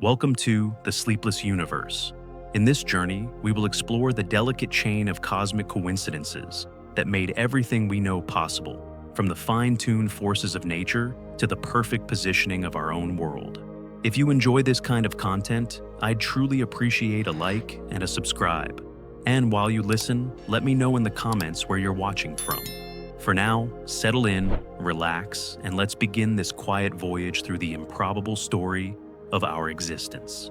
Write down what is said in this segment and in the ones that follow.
Welcome to The Sleepless Universe. In this journey, we will explore the delicate chain of cosmic coincidences that made everything we know possible, from the fine-tuned forces of nature to the perfect positioning of our own world. If you enjoy this kind of content, I'd truly appreciate a like and a subscribe. And while you listen, let me know in the comments where you're watching from. For now, settle in, relax, and let's begin this quiet voyage through the improbable story of our existence.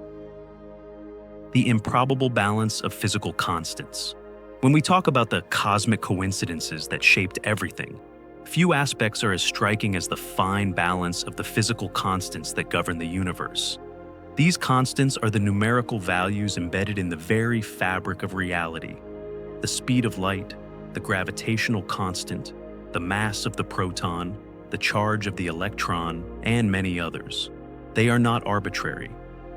The improbable balance of physical constants. When we talk about the cosmic coincidences that shaped everything, few aspects are as striking as the fine balance of the physical constants that govern the universe. These constants are the numerical values embedded in the very fabric of reality. The speed of light, the gravitational constant, the mass of the proton, the charge of the electron, and many others. They are not arbitrary.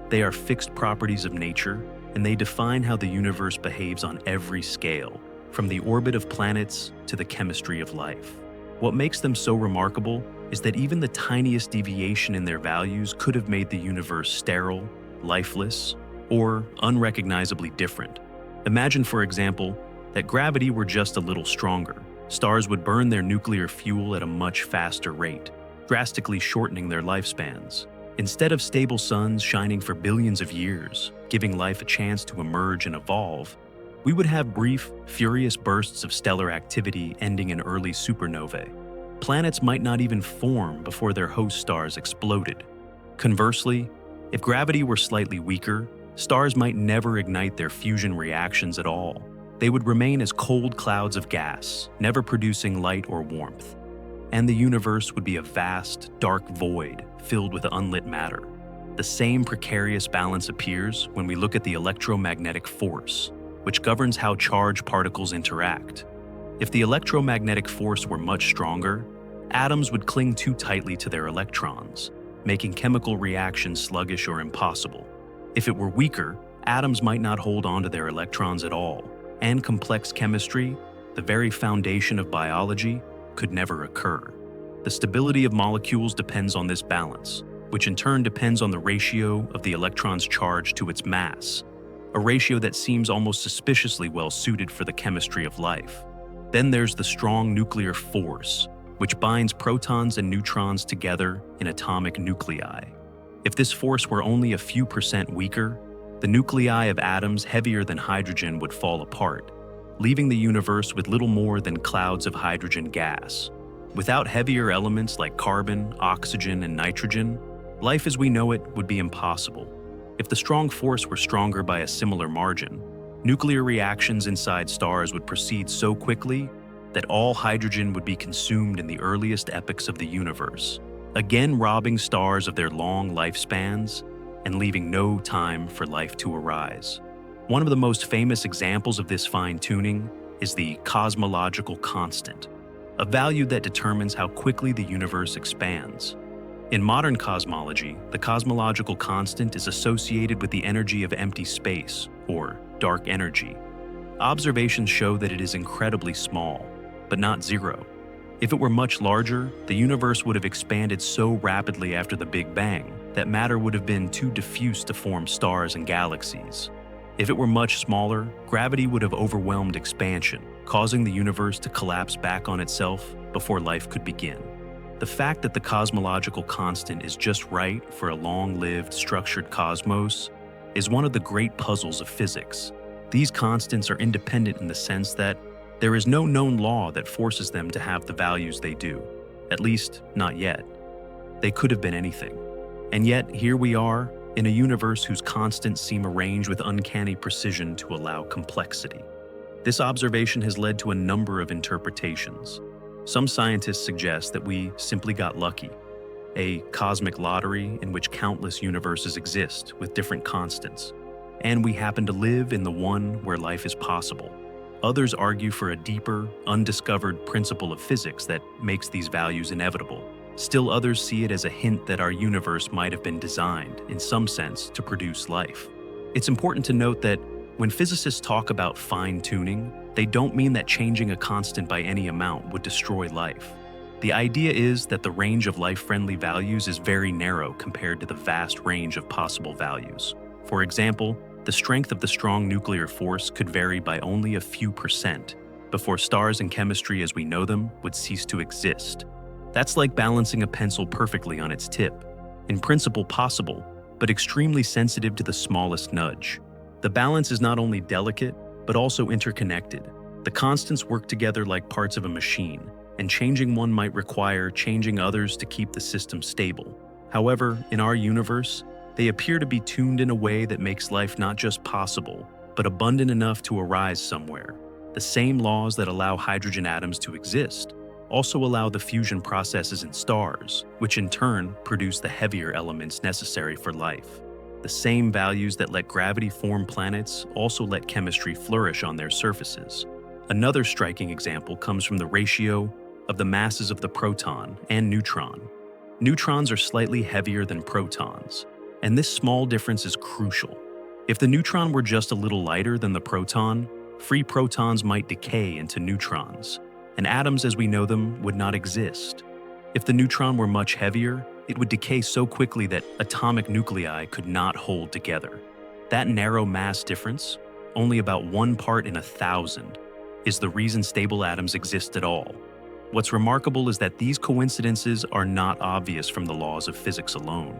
They are fixed properties of nature, and they define how the universe behaves on every scale, from the orbit of planets to the chemistry of life. What makes them so remarkable is that even the tiniest deviation in their values could have made the universe sterile, lifeless, or unrecognizably different. Imagine, for example, that gravity were just a little stronger. Stars would burn their nuclear fuel at a much faster rate, drastically shortening their lifespans. Instead of stable suns shining for billions of years, giving life a chance to emerge and evolve, we would have brief, furious bursts of stellar activity ending in early supernovae. Planets might not even form before their host stars exploded. Conversely, if gravity were slightly weaker, stars might never ignite their fusion reactions at all. They would remain as cold clouds of gas, never producing light or warmth. And the universe would be a vast, dark void filled with unlit matter. The same precarious balance appears when we look at the electromagnetic force, which governs how charged particles interact. If the electromagnetic force were much stronger, atoms would cling too tightly to their electrons, making chemical reactions sluggish or impossible. If it were weaker, atoms might not hold on to their electrons at all, and complex chemistry, the very foundation of biology, could never occur. The stability of molecules depends on this balance, which in turn depends on the ratio of the electron's charge to its mass, a ratio that seems almost suspiciously well suited for the chemistry of life. Then there's the strong nuclear force, which binds protons and neutrons together in atomic nuclei. If this force were only a few percent weaker, the nuclei of atoms heavier than hydrogen would fall apart, leaving the universe with little more than clouds of hydrogen gas. Without heavier elements like carbon, oxygen, and nitrogen, life as we know it would be impossible. If the strong force were stronger by a similar margin, nuclear reactions inside stars would proceed so quickly that all hydrogen would be consumed in the earliest epochs of the universe, again robbing stars of their long lifespans and leaving no time for life to arise. One of the most famous examples of this fine-tuning is the cosmological constant, a value that determines how quickly the universe expands. In modern cosmology, the cosmological constant is associated with the energy of empty space, or dark energy. Observations show that it is incredibly small, but not zero. If it were much larger, the universe would have expanded so rapidly after the Big Bang that matter would have been too diffuse to form stars and galaxies. If it were much smaller, gravity would have overwhelmed expansion, causing the universe to collapse back on itself before life could begin. The fact that the cosmological constant is just right for a long-lived, structured cosmos is one of the great puzzles of physics. These constants are independent in the sense that there is no known law that forces them to have the values they do, at least not yet. They could have been anything. And yet, here we are, in a universe whose constants seem arranged with uncanny precision to allow complexity. This observation has led to a number of interpretations. Some scientists suggest that we simply got lucky, a cosmic lottery in which countless universes exist with different constants, and we happen to live in the one where life is possible. Others argue for a deeper, undiscovered principle of physics that makes these values inevitable. Still others see it as a hint that our universe might have been designed, in some sense, to produce life. It's important to note that when physicists talk about fine-tuning, they don't mean that changing a constant by any amount would destroy life. The idea is that the range of life-friendly values is very narrow compared to the vast range of possible values. For example, the strength of the strong nuclear force could vary by only a few percent before stars and chemistry as we know them would cease to exist. That's like balancing a pencil perfectly on its tip. In principle possible, but extremely sensitive to the smallest nudge. The balance is not only delicate, but also interconnected. The constants work together like parts of a machine, and changing one might require changing others to keep the system stable. However, in our universe, they appear to be tuned in a way that makes life not just possible, but abundant enough to arise somewhere. The same laws that allow hydrogen atoms to exist also allow the fusion processes in stars, which in turn produce the heavier elements necessary for life. The same values that let gravity form planets also let chemistry flourish on their surfaces. Another striking example comes from the ratio of the masses of the proton and neutron. Neutrons are slightly heavier than protons, and this small difference is crucial. If the neutron were just a little lighter than the proton, free protons might decay into neutrons, and atoms as we know them would not exist. If the neutron were much heavier, it would decay so quickly that atomic nuclei could not hold together. That narrow mass difference, only about 1 part in 1,000, is the reason stable atoms exist at all. What's remarkable is that these coincidences are not obvious from the laws of physics alone.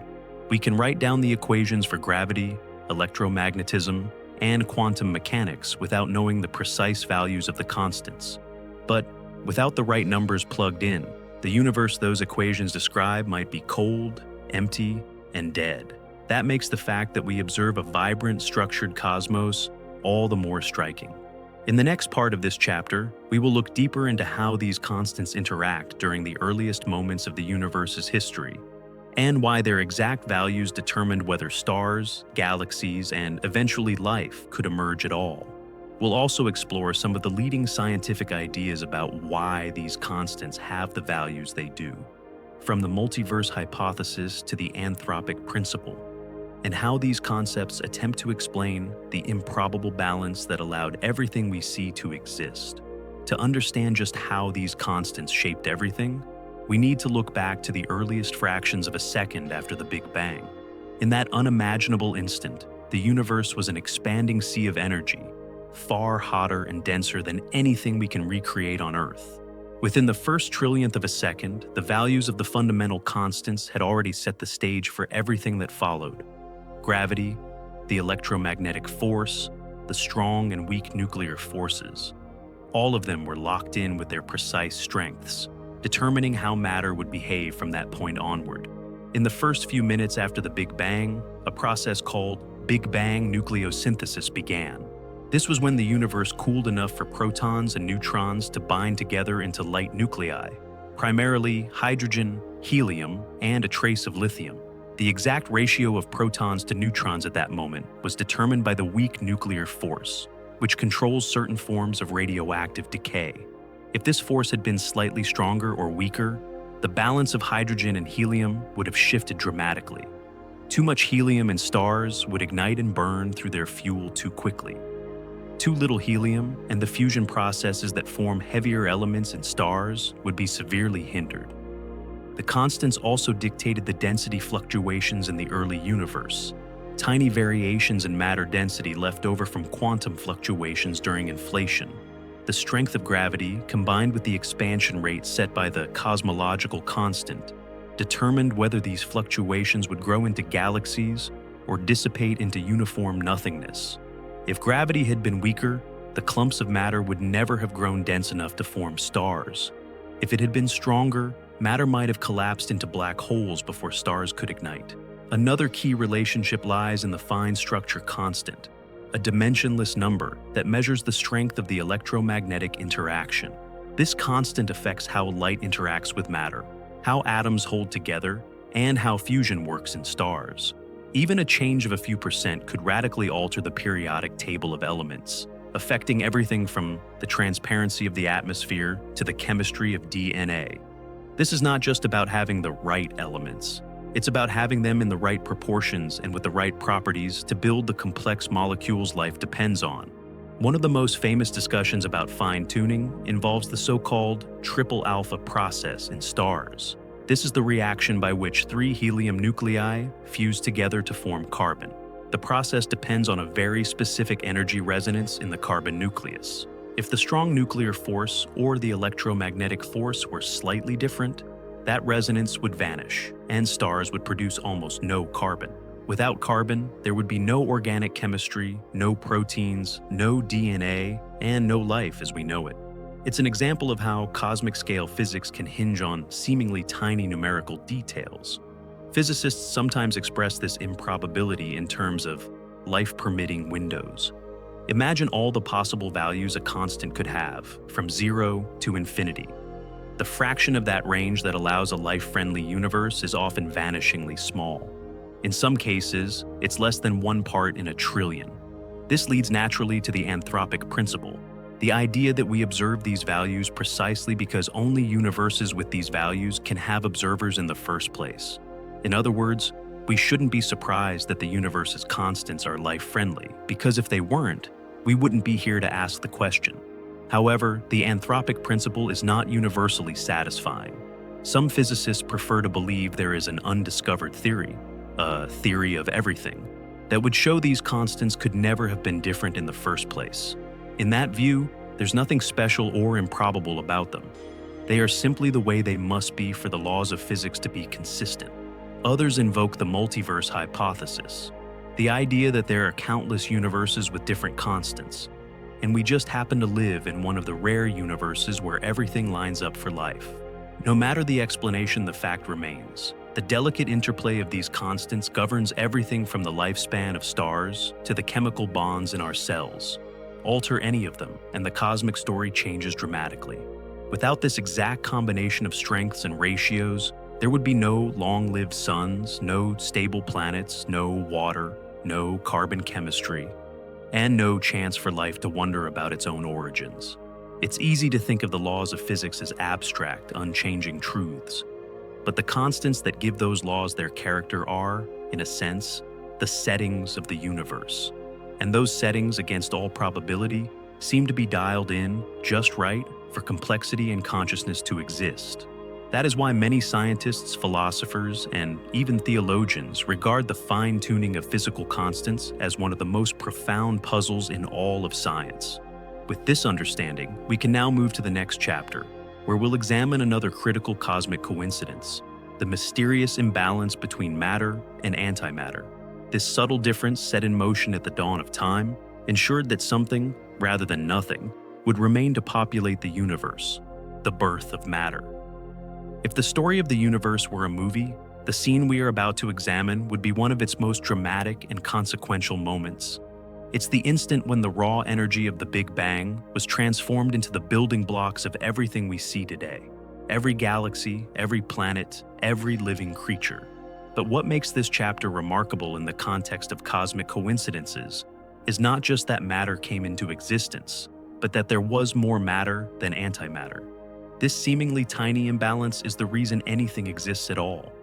We can write down the equations for gravity, electromagnetism, and quantum mechanics without knowing the precise values of the constants. But without the right numbers plugged in, the universe those equations describe might be cold, empty, and dead. That makes the fact that we observe a vibrant, structured cosmos all the more striking. In the next part of this chapter, we will look deeper into how these constants interact during the earliest moments of the universe's history, and why their exact values determined whether stars, galaxies, and eventually life could emerge at all. We'll also explore some of the leading scientific ideas about why these constants have the values they do, from the multiverse hypothesis to the anthropic principle, and how these concepts attempt to explain the improbable balance that allowed everything we see to exist. To understand just how these constants shaped everything, we need to look back to the earliest fractions of a second after the Big Bang. In that unimaginable instant, the universe was an expanding sea of energy, far hotter and denser than anything we can recreate on Earth. Within the first trillionth of a second, the values of the fundamental constants had already set the stage for everything that followed. Gravity, the electromagnetic force, the strong and weak nuclear forces. All of them were locked in with their precise strengths, determining how matter would behave from that point onward. In the first few minutes after the Big Bang, a process called Big Bang nucleosynthesis began. This was when the universe cooled enough for protons and neutrons to bind together into light nuclei, primarily hydrogen, helium, and a trace of lithium. The exact ratio of protons to neutrons at that moment was determined by the weak nuclear force, which controls certain forms of radioactive decay. If this force had been slightly stronger or weaker, the balance of hydrogen and helium would have shifted dramatically. Too much helium in stars would ignite and burn through their fuel too quickly. Too little helium and the fusion processes that form heavier elements in stars would be severely hindered. The constants also dictated the density fluctuations in the early universe, tiny variations in matter density left over from quantum fluctuations during inflation. The strength of gravity, combined with the expansion rate set by the cosmological constant, determined whether these fluctuations would grow into galaxies or dissipate into uniform nothingness. If gravity had been weaker, the clumps of matter would never have grown dense enough to form stars. If it had been stronger, matter might have collapsed into black holes before stars could ignite. Another key relationship lies in the fine structure constant, a dimensionless number that measures the strength of the electromagnetic interaction. This constant affects how light interacts with matter, how atoms hold together, and how fusion works in stars. Even a change of a few percent could radically alter the periodic table of elements, affecting everything from the transparency of the atmosphere to the chemistry of DNA. This is not just about having the right elements. It's about having them in the right proportions and with the right properties to build the complex molecules life depends on. One of the most famous discussions about fine-tuning involves the so-called triple alpha process in stars. This is the reaction by which three helium nuclei fuse together to form carbon. The process depends on a very specific energy resonance in the carbon nucleus. If the strong nuclear force or the electromagnetic force were slightly different, that resonance would vanish, and stars would produce almost no carbon. Without carbon, there would be no organic chemistry, no proteins, no DNA, and no life as we know it. It's an example of how cosmic-scale physics can hinge on seemingly tiny numerical details. Physicists sometimes express this improbability in terms of life-permitting windows. Imagine all the possible values a constant could have, from 0 to infinity. The fraction of that range that allows a life-friendly universe is often vanishingly small. In some cases, it's less than 1 part in a trillion. This leads naturally to the anthropic principle, the idea that we observe these values precisely because only universes with these values can have observers in the first place. In other words, we shouldn't be surprised that the universe's constants are life-friendly, because if they weren't, we wouldn't be here to ask the question. However, the anthropic principle is not universally satisfying. Some physicists prefer to believe there is an undiscovered theory, a theory of everything, that would show these constants could never have been different in the first place. In that view, there's nothing special or improbable about them. They are simply the way they must be for the laws of physics to be consistent. Others invoke the multiverse hypothesis, the idea that there are countless universes with different constants, and we just happen to live in one of the rare universes where everything lines up for life. No matter the explanation, the fact remains. The delicate interplay of these constants governs everything from the lifespan of stars to the chemical bonds in our cells. Alter any of them, and the cosmic story changes dramatically. Without this exact combination of strengths and ratios, there would be no long-lived suns, no stable planets, no water, no carbon chemistry, and no chance for life to wonder about its own origins. It's easy to think of the laws of physics as abstract, unchanging truths. But the constants that give those laws their character are, in a sense, the settings of the universe. And those settings, against all probability, seem to be dialed in just right for complexity and consciousness to exist. That is why many scientists, philosophers, and even theologians regard the fine-tuning of physical constants as one of the most profound puzzles in all of science. With this understanding, we can now move to the next chapter, where we'll examine another critical cosmic coincidence, the mysterious imbalance between matter and antimatter. This subtle difference set in motion at the dawn of time ensured that something, rather than nothing, would remain to populate the universe, the birth of matter. If the story of the universe were a movie, the scene we are about to examine would be one of its most dramatic and consequential moments. It's the instant when the raw energy of the Big Bang was transformed into the building blocks of everything we see today. Every galaxy, every planet, every living creature. But what makes this chapter remarkable in the context of cosmic coincidences is not just that matter came into existence, but that there was more matter than antimatter. This seemingly tiny imbalance is the reason anything exists at all.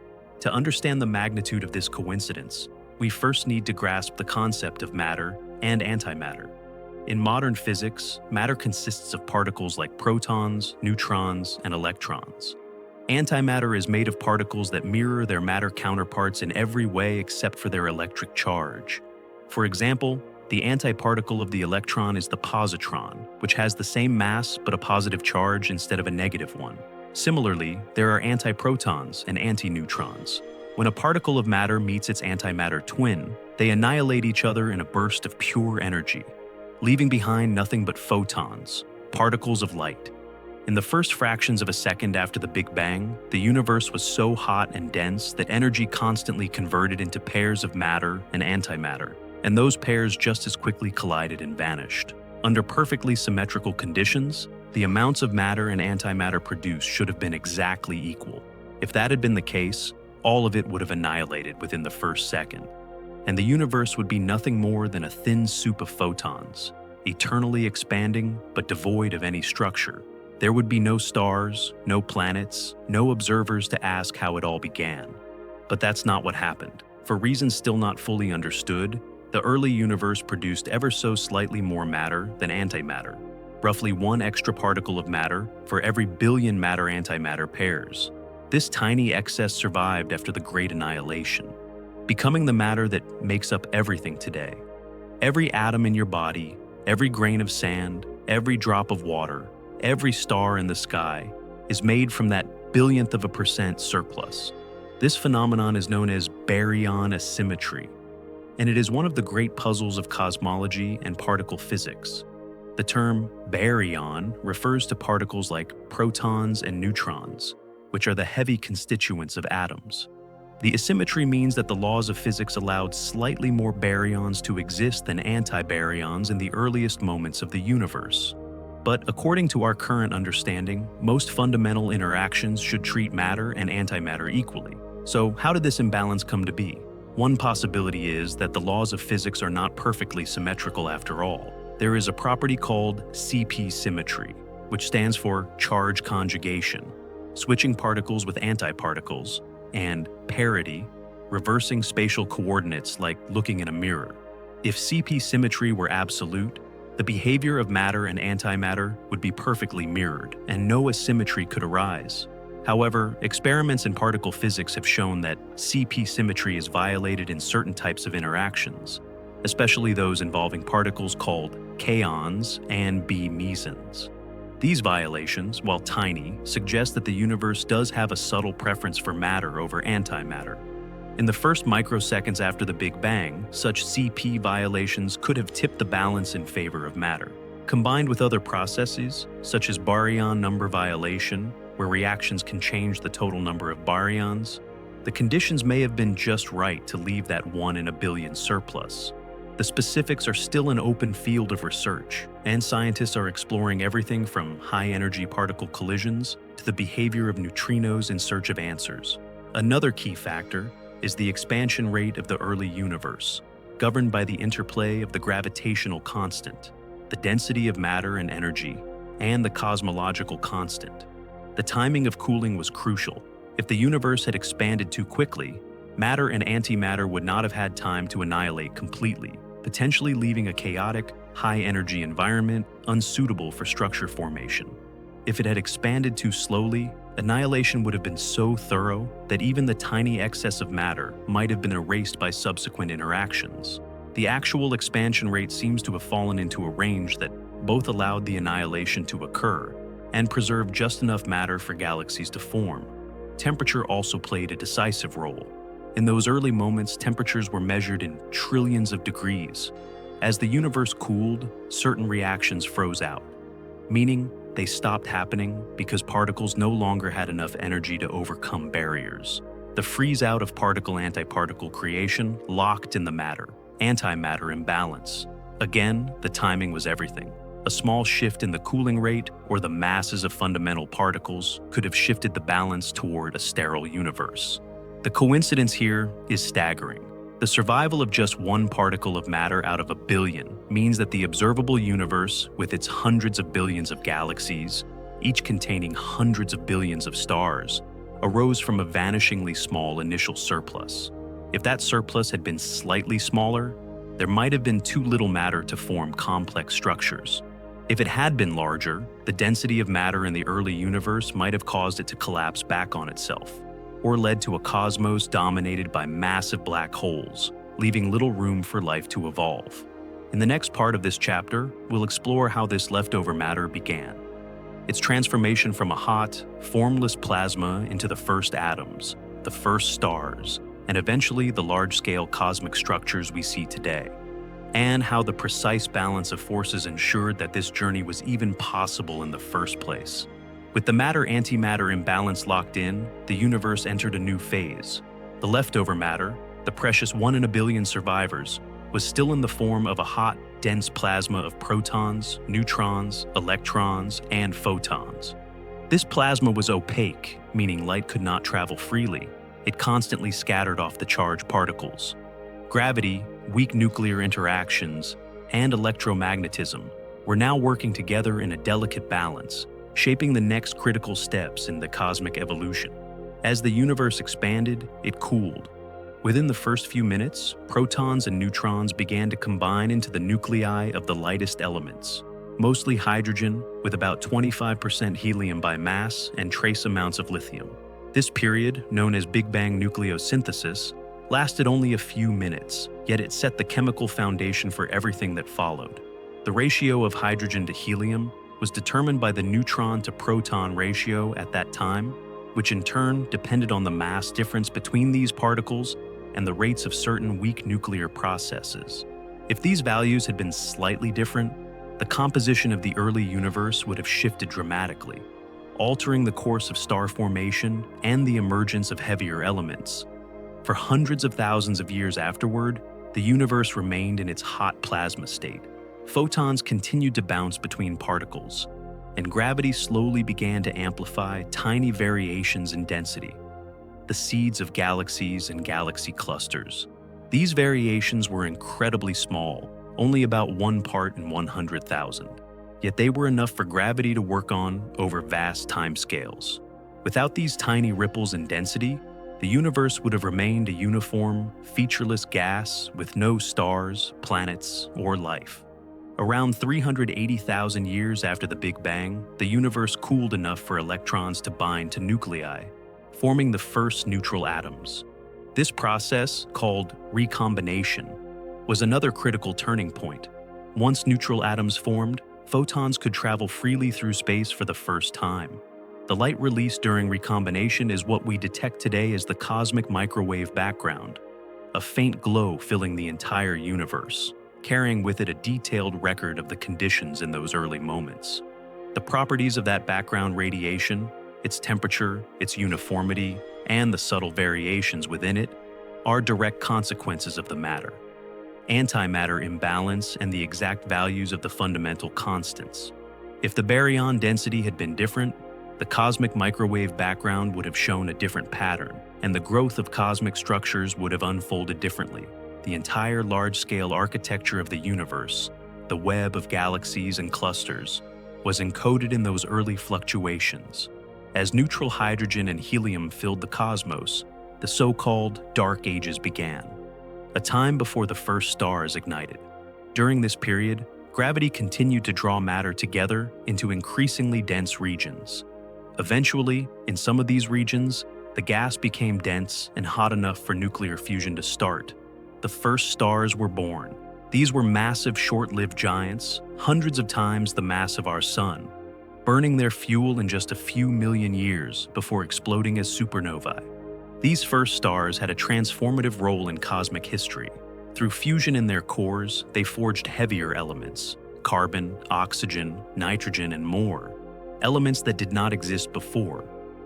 To understand the magnitude of this coincidence, we first need to grasp the concept of matter and antimatter. In modern physics, matter consists of particles like protons, neutrons, and electrons. Antimatter is made of particles that mirror their matter counterparts in every way except for their electric charge. For example, the antiparticle of the electron is the positron, which has the same mass but a positive charge instead of a negative one. Similarly, there are antiprotons and antineutrons. When a particle of matter meets its antimatter twin, they annihilate each other in a burst of pure energy, leaving behind nothing but photons, particles of light. In the first fractions of a second after the Big Bang, the universe was so hot and dense that energy constantly converted into pairs of matter and antimatter, and those pairs just as quickly collided and vanished. Under perfectly symmetrical conditions, the amounts of matter and antimatter produced should have been exactly equal. If that had been the case, all of it would have annihilated within the first second, and the universe would be nothing more than a thin soup of photons, eternally expanding but devoid of any structure. There would be no stars, no planets, no observers to ask how it all began. But that's not what happened. For reasons still not fully understood, The early universe produced ever so slightly more matter than antimatter, roughly one extra particle of matter for every billion matter-antimatter pairs. This tiny excess survived after the Great Annihilation, becoming the matter that makes up everything today. Every atom in your body, every grain of sand, every drop of water, every star in the sky is made from that billionth of a percent surplus. This phenomenon is known as baryon asymmetry, and it is one of the great puzzles of cosmology and particle physics. The term baryon refers to particles like protons and neutrons, which are the heavy constituents of atoms. The asymmetry means that the laws of physics allowed slightly more baryons to exist than antibaryons in the earliest moments of the universe. But according to our current understanding, most fundamental interactions should treat matter and antimatter equally. So how did this imbalance come to be? One possibility is that the laws of physics are not perfectly symmetrical after all. There is a property called CP symmetry, which stands for charge conjugation, switching particles with antiparticles, and parity, reversing spatial coordinates like looking in a mirror. If CP symmetry were absolute, the behavior of matter and antimatter would be perfectly mirrored, and no asymmetry could arise. However, experiments in particle physics have shown that CP symmetry is violated in certain types of interactions, especially those involving particles called kaons and B mesons. These violations, while tiny, suggest that the universe does have a subtle preference for matter over antimatter. In the first microseconds after the Big Bang, such CP violations could have tipped the balance in favor of matter. Combined with other processes, such as baryon number violation, where reactions can change the total number of baryons, the conditions may have been just right to leave that 1 in a billion surplus. The specifics are still an open field of research, and scientists are exploring everything from high-energy particle collisions to the behavior of neutrinos in search of answers. Another key factor is the expansion rate of the early universe, governed by the interplay of the gravitational constant, the density of matter and energy, and the cosmological constant. The timing of cooling was crucial. If the universe had expanded too quickly, matter and antimatter would not have had time to annihilate completely, potentially leaving a chaotic, high-energy environment unsuitable for structure formation. If it had expanded too slowly, annihilation would have been so thorough that even the tiny excess of matter might have been erased by subsequent interactions. The actual expansion rate seems to have fallen into a range that both allowed the annihilation to occur and preserved just enough matter for galaxies to form. Temperature also played a decisive role. In those early moments, temperatures were measured in trillions of degrees. As the universe cooled, certain reactions froze out, meaning they stopped happening because particles no longer had enough energy to overcome barriers. The freeze-out of particle-antiparticle creation locked in the matter-antimatter imbalance. Again, the timing was everything. A small shift in the cooling rate or the masses of fundamental particles could have shifted the balance toward a sterile universe. The coincidence here is staggering. The survival of just one particle of matter out of a billion means that the observable universe, with its hundreds of billions of galaxies, each containing hundreds of billions of stars, arose from a vanishingly small initial surplus. If that surplus had been slightly smaller, there might have been too little matter to form complex structures. If it had been larger, the density of matter in the early universe might have caused it to collapse back on itself, or led to a cosmos dominated by massive black holes, leaving little room for life to evolve. In the next part of this chapter, we'll explore how this leftover matter began, its transformation from a hot, formless plasma into the first atoms, the first stars, and eventually the large-scale cosmic structures we see today, and how the precise balance of forces ensured that this journey was even possible in the first place. With the matter-antimatter imbalance locked in, the universe entered a new phase. The leftover matter, the precious 1 in a billion survivors, was still in the form of a hot, dense plasma of protons, neutrons, electrons, and photons. This plasma was opaque, meaning light could not travel freely. It constantly scattered off the charged particles. Gravity, weak nuclear interactions, and electromagnetism were now working together in a delicate balance, shaping the next critical steps in the cosmic evolution. As the universe expanded, it cooled. Within the first few minutes, protons and neutrons began to combine into the nuclei of the lightest elements, mostly hydrogen with about 25% helium by mass and trace amounts of lithium. This period, known as Big Bang nucleosynthesis, lasted only a few minutes, yet it set the chemical foundation for everything that followed. The ratio of hydrogen to helium was determined by the neutron to proton ratio at that time, which in turn depended on the mass difference between these particles and the rates of certain weak nuclear processes. If these values had been slightly different, the composition of the early universe would have shifted dramatically, altering the course of star formation and the emergence of heavier elements. For hundreds of thousands of years afterward, the universe remained in its hot plasma state. Photons continued to bounce between particles, and gravity slowly began to amplify tiny variations in density, the seeds of galaxies and galaxy clusters. These variations were incredibly small, only about 1 part in 100,000. Yet they were enough for gravity to work on over vast timescales. Without these tiny ripples in density, the universe would have remained a uniform, featureless gas with no stars, planets, or life. Around 380,000 years after the Big Bang, the universe cooled enough for electrons to bind to nuclei, forming the first neutral atoms. This process, called recombination, was another critical turning point. Once neutral atoms formed, photons could travel freely through space for the first time. The light released during recombination is what we detect today as the cosmic microwave background, a faint glow filling the entire universe, carrying with it a detailed record of the conditions in those early moments. The properties of that background radiation, its temperature, its uniformity, and the subtle variations within it, are direct consequences of the matter, antimatter imbalance, and the exact values of the fundamental constants. If the baryon density had been different, the cosmic microwave background would have shown a different pattern, and the growth of cosmic structures would have unfolded differently. The entire large-scale architecture of the universe, the web of galaxies and clusters, was encoded in those early fluctuations. As neutral hydrogen and helium filled the cosmos, the so-called Dark Ages began, a time before the first stars ignited. During this period, gravity continued to draw matter together into increasingly dense regions. Eventually, in some of these regions, the gas became dense and hot enough for nuclear fusion to start. The first stars were born. These were massive, short-lived giants, hundreds of times the mass of our sun, burning their fuel in just a few million years before exploding as supernovae. These first stars had a transformative role in cosmic history. Through fusion in their cores, they forged heavier elements, carbon, oxygen, nitrogen, and more, elements that did not exist before.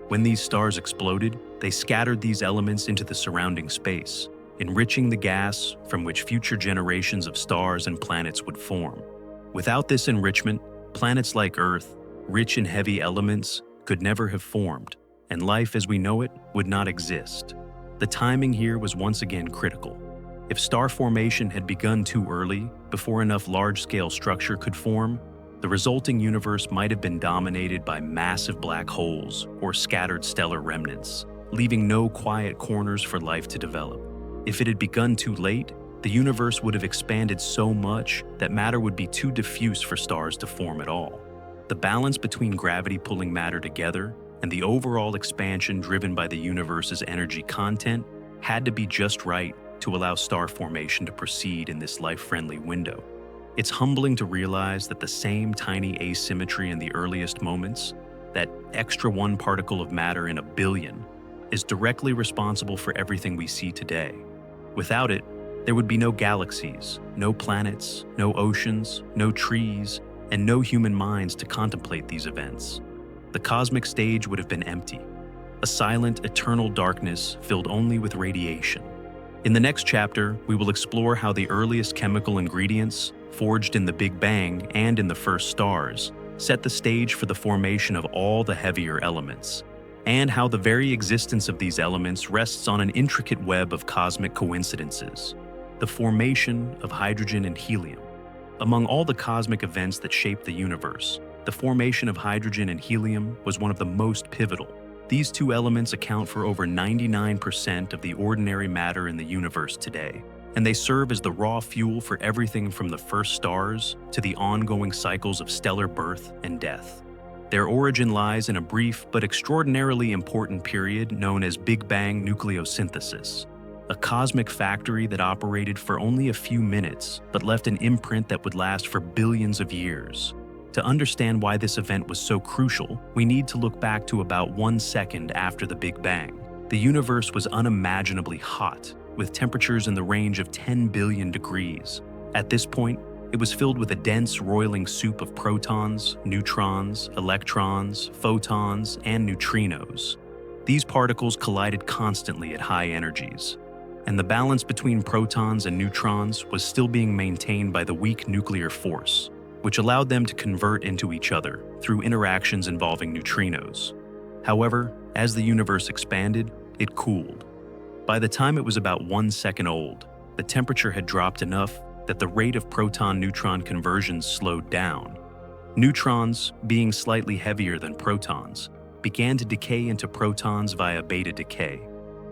When these stars exploded, they scattered these elements into the surrounding space, enriching the gas from which future generations of stars and planets would form. Without this enrichment, planets like Earth, rich in heavy elements, could never have formed, and life as we know it would not exist. The timing here was once again critical. If star formation had begun too early, before enough large-scale structure could form, the resulting universe might have been dominated by massive black holes or scattered stellar remnants, leaving no quiet corners for life to develop. If it had begun too late, the universe would have expanded so much that matter would be too diffuse for stars to form at all. The balance between gravity pulling matter together and the overall expansion driven by the universe's energy content had to be just right to allow star formation to proceed in this life-friendly window. It's humbling to realize that the same tiny asymmetry in the earliest moments, that extra one particle of matter in a billion, is directly responsible for everything we see today. Without it, there would be no galaxies, no planets, no oceans, no trees, and no human minds to contemplate these events. The cosmic stage would have been empty, a silent, eternal darkness filled only with radiation. In the next chapter, we will explore how the earliest chemical ingredients, forged in the Big Bang and in the first stars, set the stage for the formation of all the heavier elements, and how the very existence of these elements rests on an intricate web of cosmic coincidences, the formation of hydrogen and helium. Among all the cosmic events that shaped the universe, the formation of hydrogen and helium was one of the most pivotal. These two elements account for over 99% of the ordinary matter in the universe today, and they serve as the raw fuel for everything from the first stars to the ongoing cycles of stellar birth and death. Their origin lies in a brief but extraordinarily important period known as Big Bang nucleosynthesis, a cosmic factory that operated for only a few minutes but left an imprint that would last for billions of years. To understand why this event was so crucial, we need to look back to about 1 second after the Big Bang. The universe was unimaginably hot, with temperatures in the range of 10 billion degrees. At this point, it was filled with a dense, roiling soup of protons, neutrons, electrons, photons, and neutrinos. These particles collided constantly at high energies, and the balance between protons and neutrons was still being maintained by the weak nuclear force, which allowed them to convert into each other through interactions involving neutrinos. However, as the universe expanded, it cooled. By the time it was about 1 second old, the temperature had dropped enough that the rate of proton-neutron conversions slowed down. Neutrons, being slightly heavier than protons, began to decay into protons via beta decay,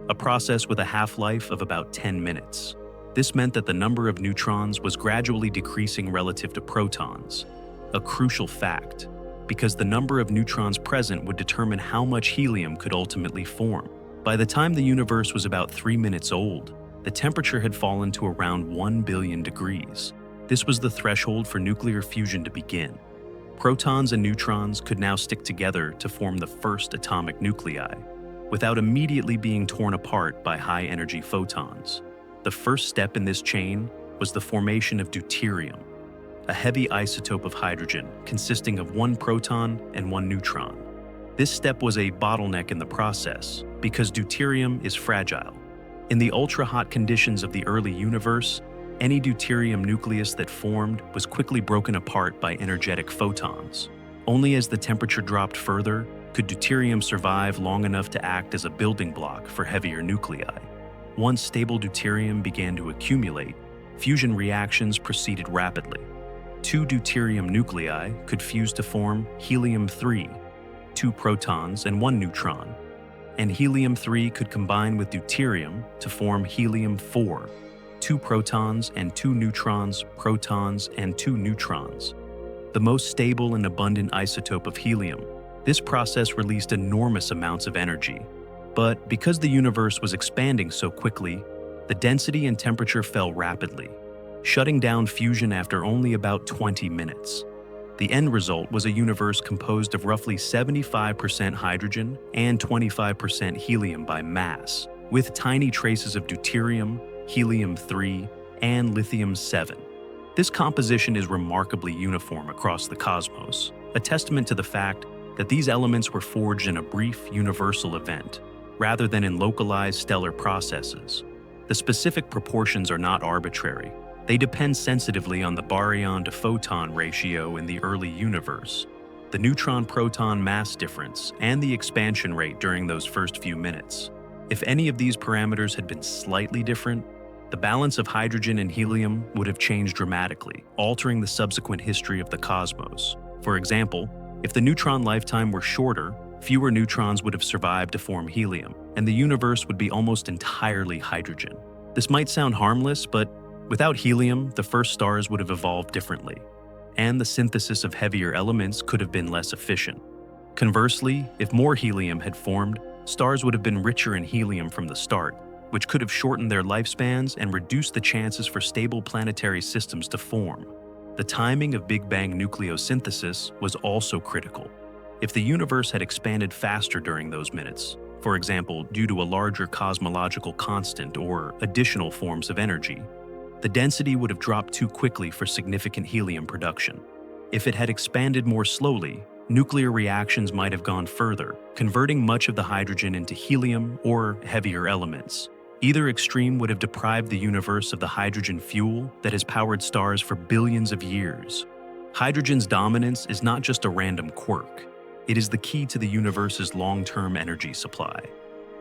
a process with a half-life of about 10 minutes. This meant that the number of neutrons was gradually decreasing relative to protons, a crucial fact, because the number of neutrons present would determine how much helium could ultimately form. By the time the universe was about 3 minutes old, the temperature had fallen to around 1 billion degrees. This was the threshold for nuclear fusion to begin. Protons and neutrons could now stick together to form the first atomic nuclei, without immediately being torn apart by high-energy photons. The first step in this chain was the formation of deuterium, a heavy isotope of hydrogen consisting of 1 proton and 1 neutron. This step was a bottleneck in the process because deuterium is fragile. In the ultra-hot conditions of the early universe, any deuterium nucleus that formed was quickly broken apart by energetic photons. Only as the temperature dropped further could deuterium survive long enough to act as a building block for heavier nuclei. Once stable deuterium began to accumulate, fusion reactions proceeded rapidly. 2 deuterium nuclei could fuse to form helium-3, 2 protons and 1 neutron, and helium-3 could combine with deuterium to form helium-4, 2 protons and 2 neutrons, protons and 2 neutrons, the most stable and abundant isotope of helium. This process released enormous amounts of energy, but because the universe was expanding so quickly, the density and temperature fell rapidly, shutting down fusion after only about 20 minutes. The end result was a universe composed of roughly 75% hydrogen and 25% helium by mass, with tiny traces of deuterium, helium-3, and lithium-7. This composition is remarkably uniform across the cosmos, a testament to the fact that these elements were forged in a brief, universal event, rather than in localized stellar processes. The specific proportions are not arbitrary. They depend sensitively on the baryon-to-photon ratio in the early universe, the neutron-proton mass difference, and the expansion rate during those first few minutes. If any of these parameters had been slightly different, the balance of hydrogen and helium would have changed dramatically, altering the subsequent history of the cosmos. For example, if the neutron lifetime were shorter, fewer neutrons would have survived to form helium, and the universe would be almost entirely hydrogen. This might sound harmless, but without helium, the first stars would have evolved differently, and the synthesis of heavier elements could have been less efficient. Conversely, if more helium had formed, stars would have been richer in helium from the start, which could have shortened their lifespans and reduced the chances for stable planetary systems to form. The timing of Big Bang nucleosynthesis was also critical. If the universe had expanded faster during those minutes, for example, due to a larger cosmological constant or additional forms of energy, the density would have dropped too quickly for significant helium production. If it had expanded more slowly, nuclear reactions might have gone further, converting much of the hydrogen into helium or heavier elements. Either extreme would have deprived the universe of the hydrogen fuel that has powered stars for billions of years. Hydrogen's dominance is not just a random quirk. It is the key to the universe's long-term energy supply.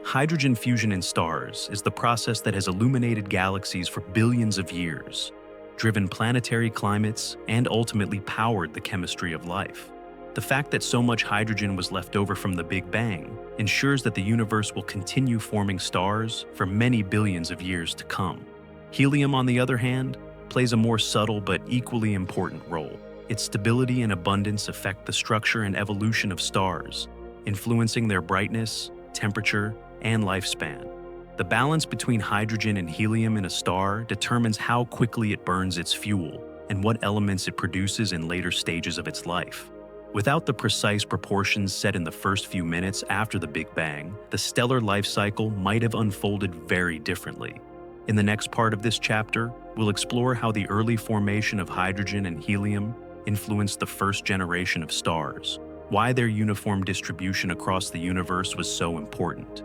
Hydrogen fusion in stars is the process that has illuminated galaxies for billions of years, driven planetary climates, and ultimately powered the chemistry of life. The fact that so much hydrogen was left over from the Big Bang ensures that the universe will continue forming stars for many billions of years to come. Helium, on the other hand, plays a more subtle but equally important role. Its stability and abundance affect the structure and evolution of stars, influencing their brightness, temperature, and lifespan. The balance between hydrogen and helium in a star determines how quickly it burns its fuel and what elements it produces in later stages of its life. Without the precise proportions set in the first few minutes after the Big Bang, the stellar life cycle might have unfolded very differently. In the next part of this chapter, we'll explore how the early formation of hydrogen and helium influenced the first generation of stars, why their uniform distribution across the universe was so important,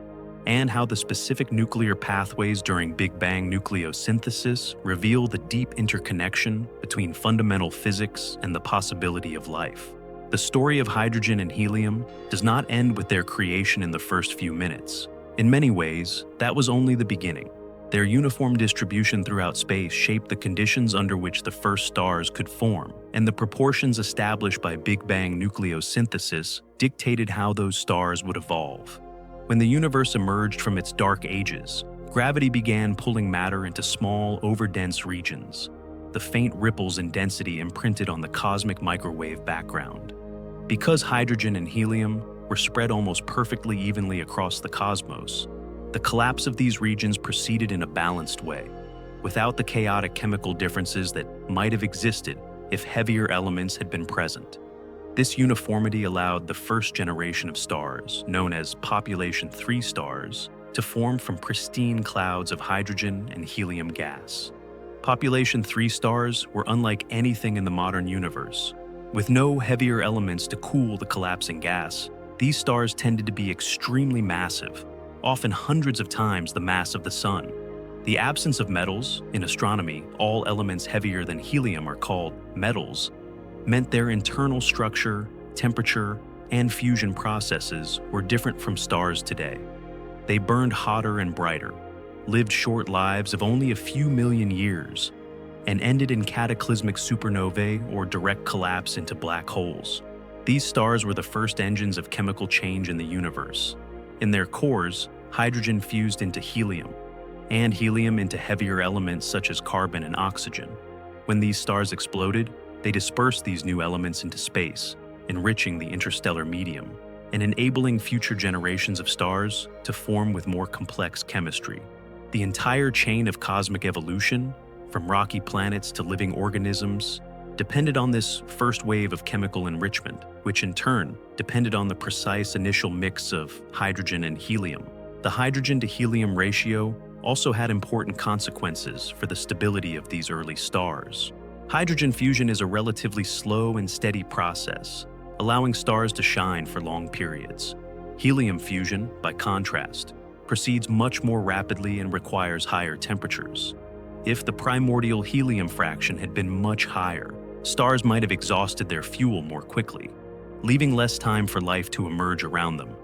and how the specific nuclear pathways during Big Bang nucleosynthesis reveal the deep interconnection between fundamental physics and the possibility of life. The story of hydrogen and helium does not end with their creation in the first few minutes. In many ways, that was only the beginning. Their uniform distribution throughout space shaped the conditions under which the first stars could form, and the proportions established by Big Bang nucleosynthesis dictated how those stars would evolve. When the universe emerged from its dark ages, gravity began pulling matter into small, overdense regions. The faint ripples in density imprinted on the cosmic microwave background. Because hydrogen and helium were spread almost perfectly evenly across the cosmos, the collapse of these regions proceeded in a balanced way, without the chaotic chemical differences that might have existed if heavier elements had been present. This uniformity allowed the first generation of stars, known as population 3 stars, to form from pristine clouds of hydrogen and helium gas. Population 3 stars were unlike anything in the modern universe. With no heavier elements to cool the collapsing gas, these stars tended to be extremely massive, often hundreds of times the mass of the Sun. The absence of metals, in astronomy, all elements heavier than helium are called metals, meant their internal structure, temperature, and fusion processes were different from stars today. They burned hotter and brighter, lived short lives of only a few million years, and ended in cataclysmic supernovae or direct collapse into black holes. These stars were the first engines of chemical change in the universe. In their cores, hydrogen fused into helium, and helium into heavier elements such as carbon and oxygen. When these stars exploded, they dispersed these new elements into space, enriching the interstellar medium and enabling future generations of stars to form with more complex chemistry. The entire chain of cosmic evolution, from rocky planets to living organisms, depended on this first wave of chemical enrichment, which in turn depended on the precise initial mix of hydrogen and helium. The hydrogen to helium ratio also had important consequences for the stability of these early stars. Hydrogen fusion is a relatively slow and steady process, allowing stars to shine for long periods. Helium fusion, by contrast, proceeds much more rapidly and requires higher temperatures. If the primordial helium fraction had been much higher, stars might have exhausted their fuel more quickly, leaving less time for life to emerge around them.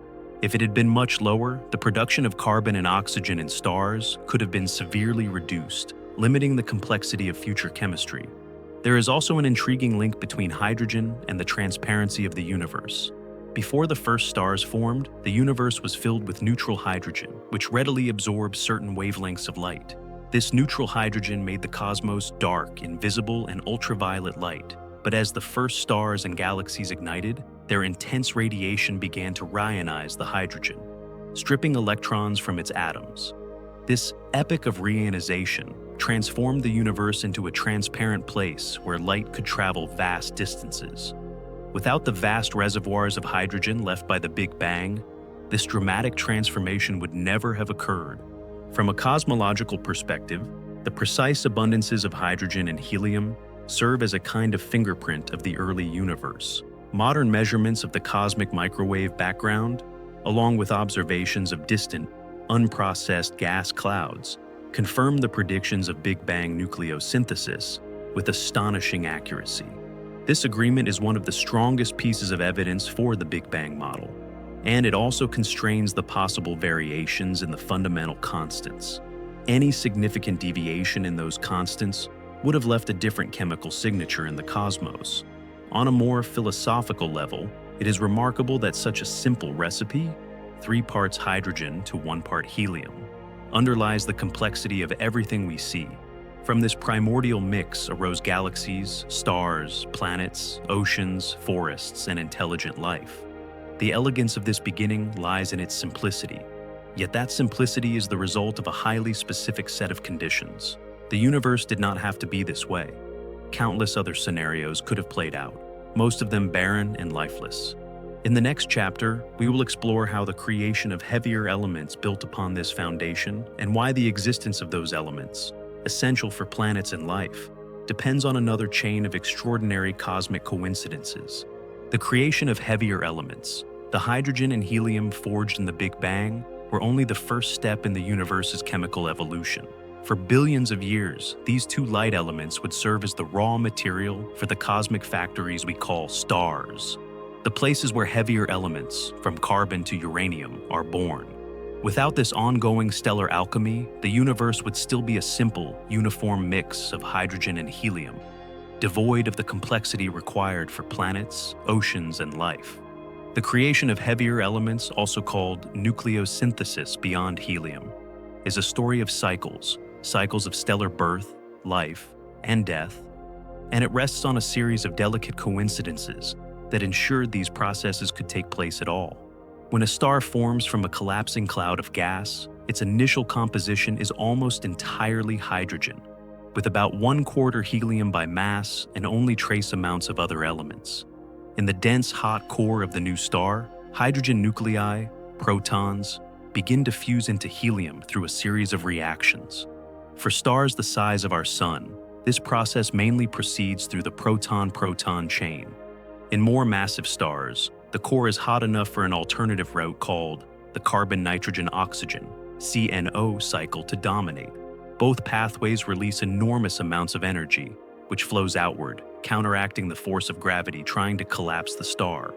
If it had been much lower, the production of carbon and oxygen in stars could have been severely reduced, limiting the complexity of future chemistry. There is also an intriguing link between hydrogen and the transparency of the universe. Before the first stars formed, the universe was filled with neutral hydrogen, which readily absorbs certain wavelengths of light. This neutral hydrogen made the cosmos dark, invisible, and ultraviolet light. But as the first stars and galaxies ignited, their intense radiation began to reionize the hydrogen, stripping electrons from its atoms. This epoch of reionization transformed the universe into a transparent place where light could travel vast distances. Without the vast reservoirs of hydrogen left by the Big Bang, this dramatic transformation would never have occurred. From a cosmological perspective, the precise abundances of hydrogen and helium serve as a kind of fingerprint of the early universe. Modern measurements of the cosmic microwave background, along with observations of distant, unprocessed gas clouds, confirm the predictions of Big Bang nucleosynthesis with astonishing accuracy. This agreement is one of the strongest pieces of evidence for the Big Bang model, and it also constrains the possible variations in the fundamental constants. Any significant deviation in those constants would have left a different chemical signature in the cosmos, On a more philosophical level, it is remarkable that such a simple recipe, 3 parts hydrogen to 1 part helium, underlies the complexity of everything we see. From this primordial mix arose galaxies, stars, planets, oceans, forests, and intelligent life. The elegance of this beginning lies in its simplicity. Yet that simplicity is the result of a highly specific set of conditions. The universe did not have to be this way. Countless other scenarios could have played out, most of them barren and lifeless. In the next chapter, we will explore how the creation of heavier elements built upon this foundation and why the existence of those elements, essential for planets and life, depends on another chain of extraordinary cosmic coincidences. The creation of heavier elements, the hydrogen and helium forged in the Big Bang, were only the first step in the universe's chemical evolution. For billions of years, these 2 light elements would serve as the raw material for the cosmic factories we call stars, the places where heavier elements, from carbon to uranium, are born. Without this ongoing stellar alchemy, the universe would still be a simple, uniform mix of hydrogen and helium, devoid of the complexity required for planets, oceans, and life. The creation of heavier elements, also called nucleosynthesis beyond helium, is a story of cycles of stellar birth, life, and death, and it rests on a series of delicate coincidences that ensured these processes could take place at all. When a star forms from a collapsing cloud of gas, its initial composition is almost entirely hydrogen, with about 1/4 helium by mass and only trace amounts of other elements. In the dense, hot core of the new star, hydrogen nuclei, protons, begin to fuse into helium through a series of reactions. For stars the size of our Sun, this process mainly proceeds through the proton-proton chain. In more massive stars, the core is hot enough for an alternative route called the carbon-nitrogen-oxygen (CNO) cycle to dominate. Both pathways release enormous amounts of energy, which flows outward, counteracting the force of gravity trying to collapse the star.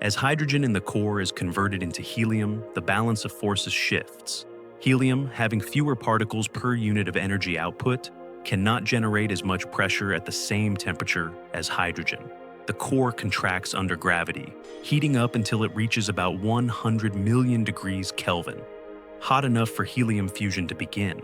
As hydrogen in the core is converted into helium, the balance of forces shifts. Helium, having fewer particles per unit of energy output, cannot generate as much pressure at the same temperature as hydrogen. The core contracts under gravity, heating up until it reaches about 100 million degrees Kelvin, hot enough for helium fusion to begin.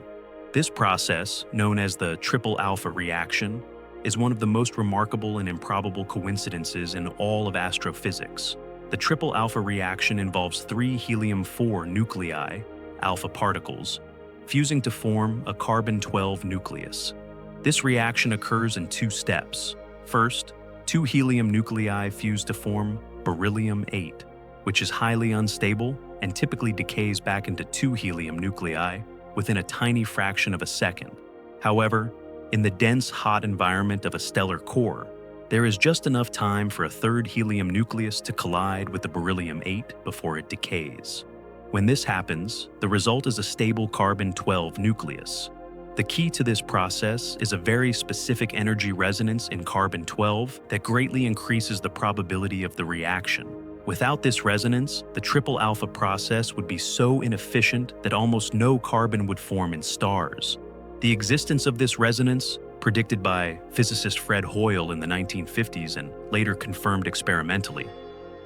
This process, known as the triple alpha reaction, is one of the most remarkable and improbable coincidences in all of astrophysics. The triple alpha reaction involves 3 helium-4 nuclei, alpha particles, fusing to form a carbon-12 nucleus. This reaction occurs in 2 steps. First, 2 helium nuclei fuse to form beryllium-8, which is highly unstable and typically decays back into 2 helium nuclei within a tiny fraction of a second. However, in the dense, hot environment of a stellar core, there is just enough time for a 3rd helium nucleus to collide with the beryllium-8 before it decays. When this happens, the result is a stable carbon-12 nucleus. The key to this process is a very specific energy resonance in carbon-12 that greatly increases the probability of the reaction. Without this resonance, the triple alpha process would be so inefficient that almost no carbon would form in stars. The existence of this resonance, predicted by physicist Fred Hoyle in the 1950s and later confirmed experimentally,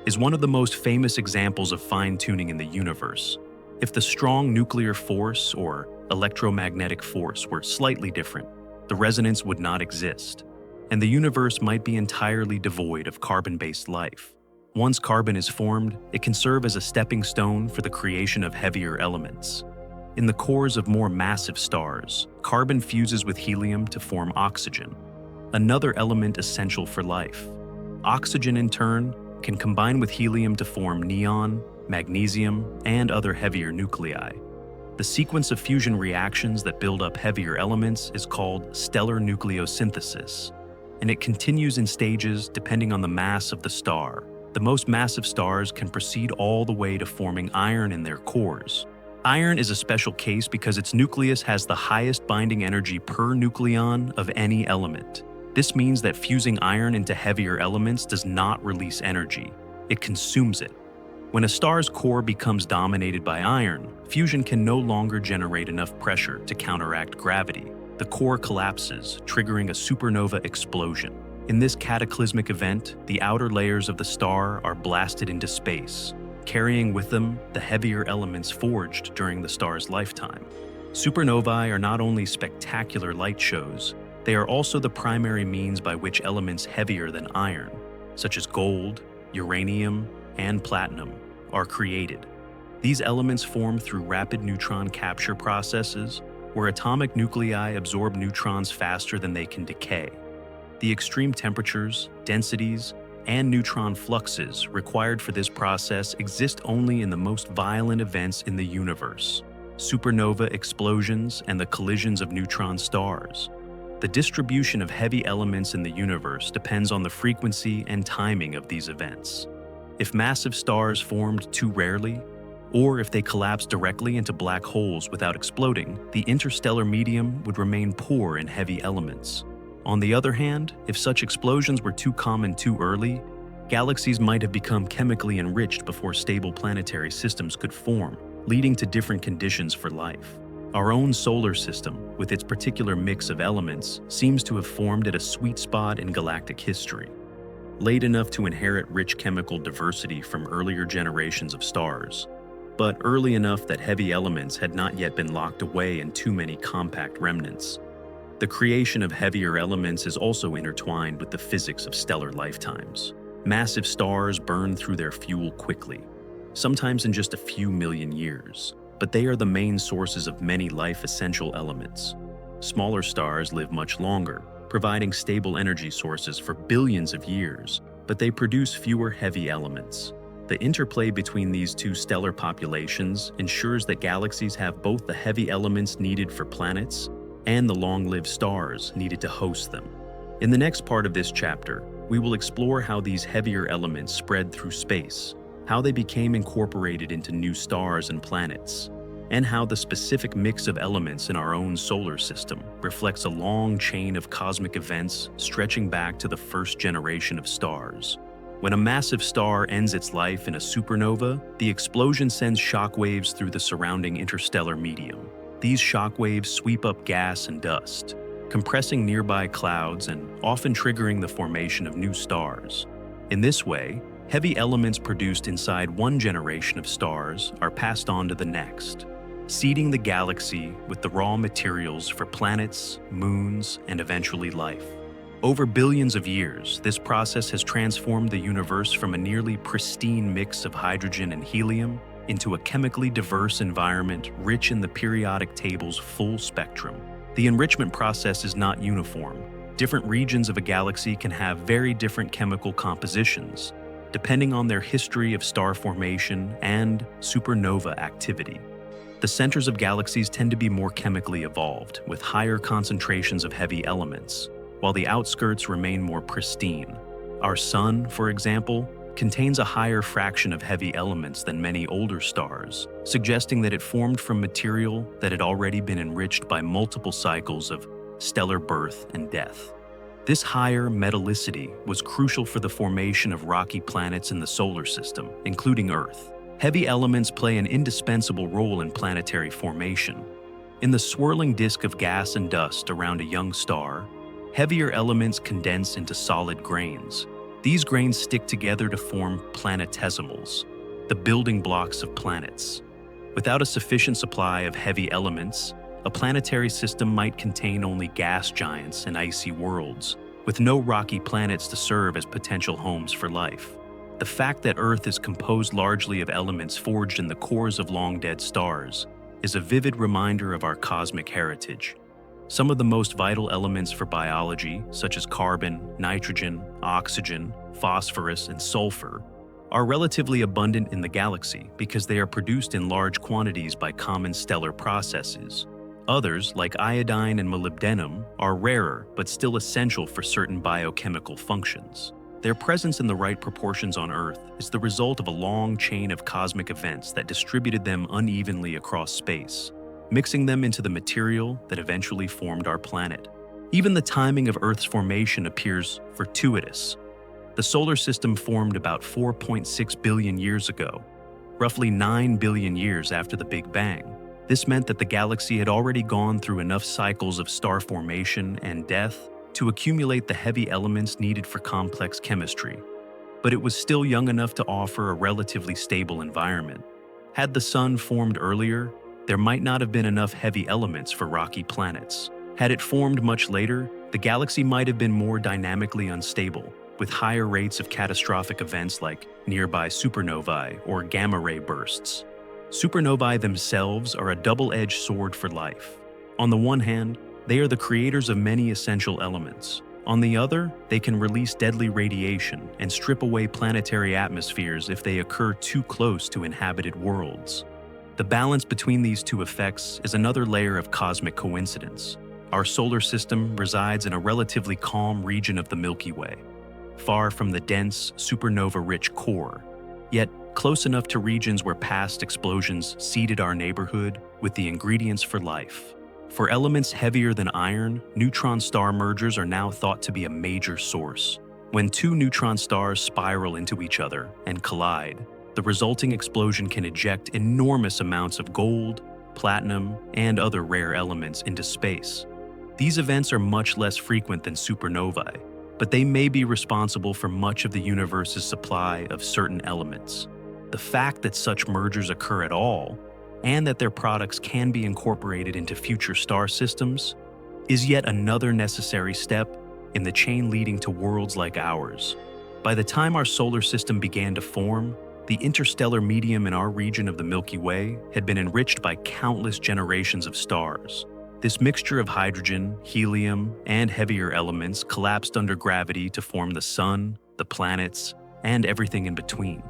is one of the most famous examples of fine-tuning in the universe. If the strong nuclear force or electromagnetic force were slightly different, the resonance would not exist, and the universe might be entirely devoid of carbon-based life. Once carbon is formed, it can serve as a stepping stone for the creation of heavier elements. In the cores of more massive stars, carbon fuses with helium to form oxygen, another element essential for life. Oxygen, in turn, can combine with helium to form neon, magnesium, and other heavier nuclei. The sequence of fusion reactions that build up heavier elements is called stellar nucleosynthesis, and it continues in stages depending on the mass of the star. The most massive stars can proceed all the way to forming iron in their cores. Iron is a special case because its nucleus has the highest binding energy per nucleon of any element. This means that fusing iron into heavier elements does not release energy, it consumes it. When a star's core becomes dominated by iron, fusion can no longer generate enough pressure to counteract gravity. The core collapses, triggering a supernova explosion. In this cataclysmic event, the outer layers of the star are blasted into space, carrying with them the heavier elements forged during the star's lifetime. Supernovae are not only spectacular light shows, they are also the primary means by which elements heavier than iron, such as gold, uranium, and platinum, are created. These elements form through rapid neutron capture processes, where atomic nuclei absorb neutrons faster than they can decay. The extreme temperatures, densities, and neutron fluxes required for this process exist only in the most violent events in the universe: supernova explosions and the collisions of neutron stars. The distribution of heavy elements in the universe depends on the frequency and timing of these events. If massive stars formed too rarely, or if they collapsed directly into black holes without exploding, the interstellar medium would remain poor in heavy elements. On the other hand, if such explosions were too common too early, galaxies might have become chemically enriched before stable planetary systems could form, leading to different conditions for life. Our own solar system, with its particular mix of elements, seems to have formed at a sweet spot in galactic history. Late enough to inherit rich chemical diversity from earlier generations of stars, but early enough that heavy elements had not yet been locked away in too many compact remnants. The creation of heavier elements is also intertwined with the physics of stellar lifetimes. Massive stars burn through their fuel quickly, sometimes in just a few million years, but they are the main sources of many life-essential elements. Smaller stars live much longer, providing stable energy sources for billions of years, but they produce fewer heavy elements. The interplay between these two stellar populations ensures that galaxies have both the heavy elements needed for planets and the long-lived stars needed to host them. In the next part of this chapter, we will explore how these heavier elements spread through space, how they became incorporated into new stars and planets, and how the specific mix of elements in our own solar system reflects a long chain of cosmic events stretching back to the first generation of stars. When a massive star ends its life in a supernova, the explosion sends shockwaves through the surrounding interstellar medium. These shockwaves sweep up gas and dust, compressing nearby clouds and often triggering the formation of new stars. In this way, heavy elements produced inside one generation of stars are passed on to the next, seeding the galaxy with the raw materials for planets, moons, and eventually life. Over billions of years, this process has transformed the universe from a nearly pristine mix of hydrogen and helium into a chemically diverse environment rich in the periodic table's full spectrum. The enrichment process is not uniform. Different regions of a galaxy can have very different chemical compositions, depending on their history of star formation and supernova activity. The centers of galaxies tend to be more chemically evolved, with higher concentrations of heavy elements, while the outskirts remain more pristine. Our Sun, for example, contains a higher fraction of heavy elements than many older stars, suggesting that it formed from material that had already been enriched by multiple cycles of stellar birth and death. This higher metallicity was crucial for the formation of rocky planets in the solar system, including Earth. Heavy elements play an indispensable role in planetary formation. In the swirling disk of gas and dust around a young star, heavier elements condense into solid grains. These grains stick together to form planetesimals, the building blocks of planets. Without a sufficient supply of heavy elements, a planetary system might contain only gas giants and icy worlds, with no rocky planets to serve as potential homes for life. The fact that Earth is composed largely of elements forged in the cores of long-dead stars is a vivid reminder of our cosmic heritage. Some of the most vital elements for biology, such as carbon, nitrogen, oxygen, phosphorus, and sulfur, are relatively abundant in the galaxy because they are produced in large quantities by common stellar processes. Others, like iodine and molybdenum, are rarer but still essential for certain biochemical functions. Their presence in the right proportions on Earth is the result of a long chain of cosmic events that distributed them unevenly across space, mixing them into the material that eventually formed our planet. Even the timing of Earth's formation appears fortuitous. The solar system formed about 4.6 billion years ago, roughly 9 billion years after the Big Bang. This meant that the galaxy had already gone through enough cycles of star formation and death to accumulate the heavy elements needed for complex chemistry, but it was still young enough to offer a relatively stable environment. Had the Sun formed earlier, there might not have been enough heavy elements for rocky planets. Had it formed much later, the galaxy might have been more dynamically unstable, with higher rates of catastrophic events like nearby supernovae or gamma-ray bursts. Supernovae themselves are a double-edged sword for life. On the one hand, they are the creators of many essential elements. On the other, they can release deadly radiation and strip away planetary atmospheres if they occur too close to inhabited worlds. The balance between these two effects is another layer of cosmic coincidence. Our solar system resides in a relatively calm region of the Milky Way, far from the dense, supernova-rich core, yet close enough to regions where past explosions seeded our neighborhood with the ingredients for life. For elements heavier than iron, neutron star mergers are now thought to be a major source. When two neutron stars spiral into each other and collide, the resulting explosion can eject enormous amounts of gold, platinum, and other rare elements into space. These events are much less frequent than supernovae, but they may be responsible for much of the universe's supply of certain elements. The fact that such mergers occur at all, and that their products can be incorporated into future star systems, is yet another necessary step in the chain leading to worlds like ours. By the time our solar system began to form, the interstellar medium in our region of the Milky Way had been enriched by countless generations of stars. This mixture of hydrogen, helium, and heavier elements collapsed under gravity to form the Sun, the planets, and everything in between.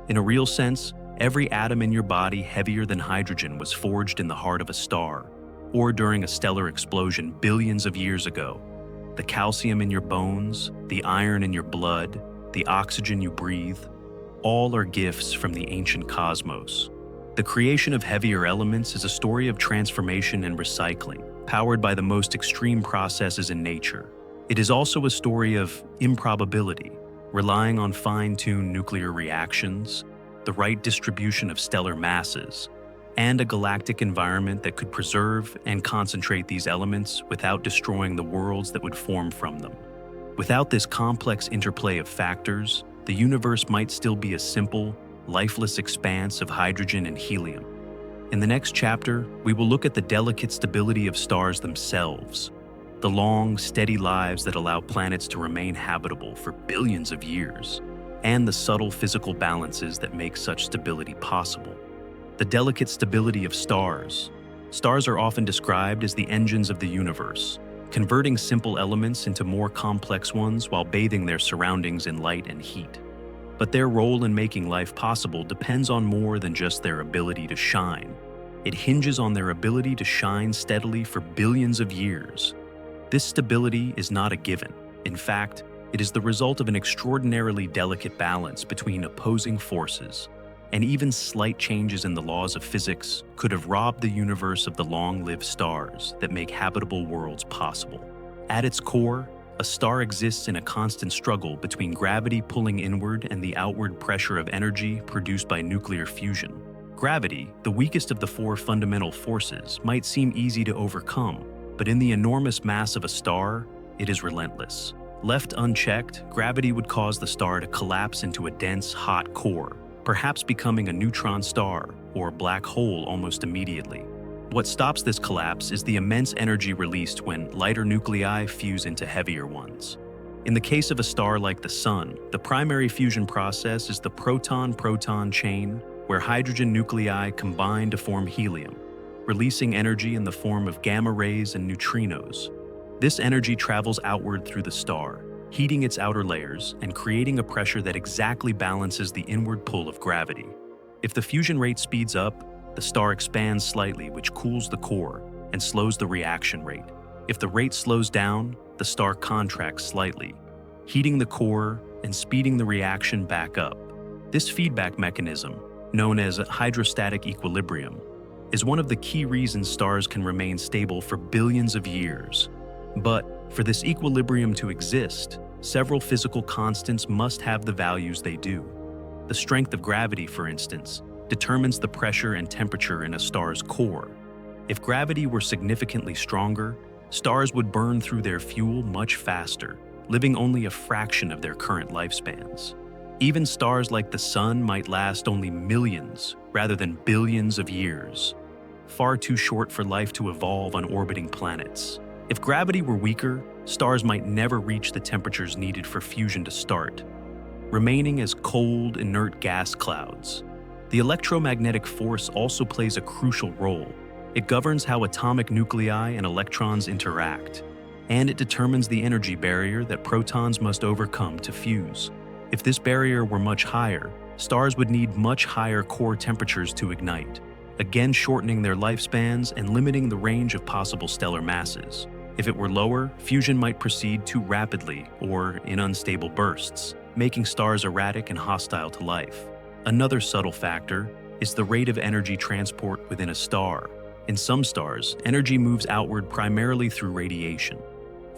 In a real sense, every atom in your body heavier than hydrogen was forged in the heart of a star, or during a stellar explosion billions of years ago. The calcium in your bones, the iron in your blood, the oxygen you breathe, all are gifts from the ancient cosmos. The creation of heavier elements is a story of transformation and recycling, powered by the most extreme processes in nature. It is also a story of improbability, relying on fine-tuned nuclear reactions, the right distribution of stellar masses, and a galactic environment that could preserve and concentrate these elements without destroying the worlds that would form from them. Without this complex interplay of factors, the universe might still be a simple, lifeless expanse of hydrogen and helium. In the next chapter, we will look at the delicate stability of stars themselves, the long, steady lives that allow planets to remain habitable for billions of years, and the subtle physical balances that make such stability possible. The delicate stability of stars. Stars are often described as the engines of the universe, converting simple elements into more complex ones while bathing their surroundings in light and heat. But their role in making life possible depends on more than just their ability to shine. It hinges on their ability to shine steadily for billions of years. This stability is not a given. In fact, it is the result of an extraordinarily delicate balance between opposing forces, and even slight changes in the laws of physics could have robbed the universe of the long-lived stars that make habitable worlds possible. At its core, a star exists in a constant struggle between gravity pulling inward and the outward pressure of energy produced by nuclear fusion. Gravity, the weakest of the four fundamental forces, might seem easy to overcome, but in the enormous mass of a star, it is relentless. Left unchecked, gravity would cause the star to collapse into a dense, hot core, perhaps becoming a neutron star or a black hole almost immediately. What stops this collapse is the immense energy released when lighter nuclei fuse into heavier ones. In the case of a star like the Sun, the primary fusion process is the proton-proton chain, where hydrogen nuclei combine to form helium, releasing energy in the form of gamma rays and neutrinos. This energy travels outward through the star, heating its outer layers and creating a pressure that exactly balances the inward pull of gravity. If the fusion rate speeds up, the star expands slightly, which cools the core and slows the reaction rate. If the rate slows down, the star contracts slightly, heating the core and speeding the reaction back up. This feedback mechanism, known as hydrostatic equilibrium, is one of the key reasons stars can remain stable for billions of years. But for this equilibrium to exist, several physical constants must have the values they do. The strength of gravity, for instance, determines the pressure and temperature in a star's core. If gravity were significantly stronger, stars would burn through their fuel much faster, living only a fraction of their current lifespans. Even stars like the Sun might last only millions rather than billions of years, far too short for life to evolve on orbiting planets. If gravity were weaker, stars might never reach the temperatures needed for fusion to start, remaining as cold, inert gas clouds. The electromagnetic force also plays a crucial role. It governs how atomic nuclei and electrons interact, and it determines the energy barrier that protons must overcome to fuse. If this barrier were much higher, stars would need much higher core temperatures to ignite, again shortening their lifespans and limiting the range of possible stellar masses. If it were lower, fusion might proceed too rapidly or in unstable bursts, making stars erratic and hostile to life. Another subtle factor is the rate of energy transport within a star. In some stars, energy moves outward primarily through radiation,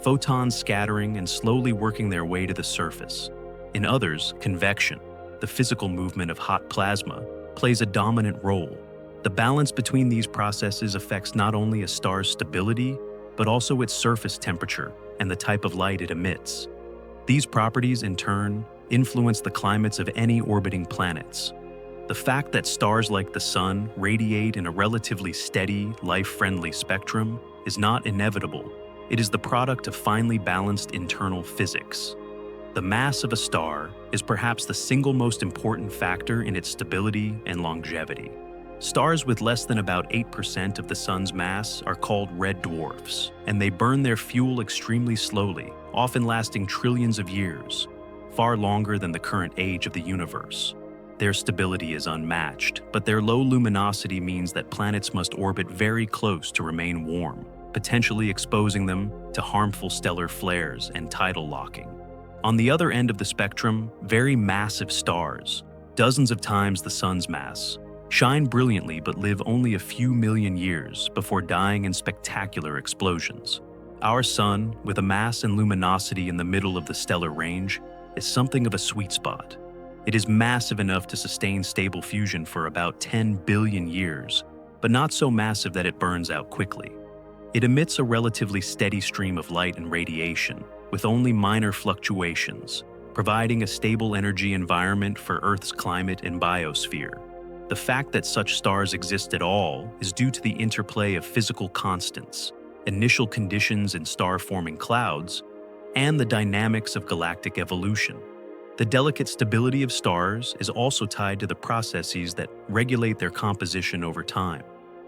photons scattering and slowly working their way to the surface. In others, convection, the physical movement of hot plasma, plays a dominant role. The balance between these processes affects not only a star's stability, but also its surface temperature and the type of light it emits. These properties, in turn, influence the climates of any orbiting planets. The fact that stars like the Sun radiate in a relatively steady, life-friendly spectrum is not inevitable. It is the product of finely balanced internal physics. The mass of a star is perhaps the single most important factor in its stability and longevity. Stars with less than about 8% of the Sun's mass are called red dwarfs, and they burn their fuel extremely slowly, often lasting trillions of years, far longer than the current age of the universe. Their stability is unmatched, but their low luminosity means that planets must orbit very close to remain warm, potentially exposing them to harmful stellar flares and tidal locking. On the other end of the spectrum, very massive stars, dozens of times the Sun's mass, shine brilliantly but live only a few million years before dying in spectacular explosions. Our Sun, with a mass and luminosity in the middle of the stellar range, is something of a sweet spot. It is massive enough to sustain stable fusion for about 10 billion years, but not so massive that it burns out quickly. It emits a relatively steady stream of light and radiation, with only minor fluctuations, providing a stable energy environment for Earth's climate and biosphere. The fact that such stars exist at all is due to the interplay of physical constants, initial conditions in star-forming clouds, and the dynamics of galactic evolution. The delicate stability of stars is also tied to the processes that regulate their composition over time.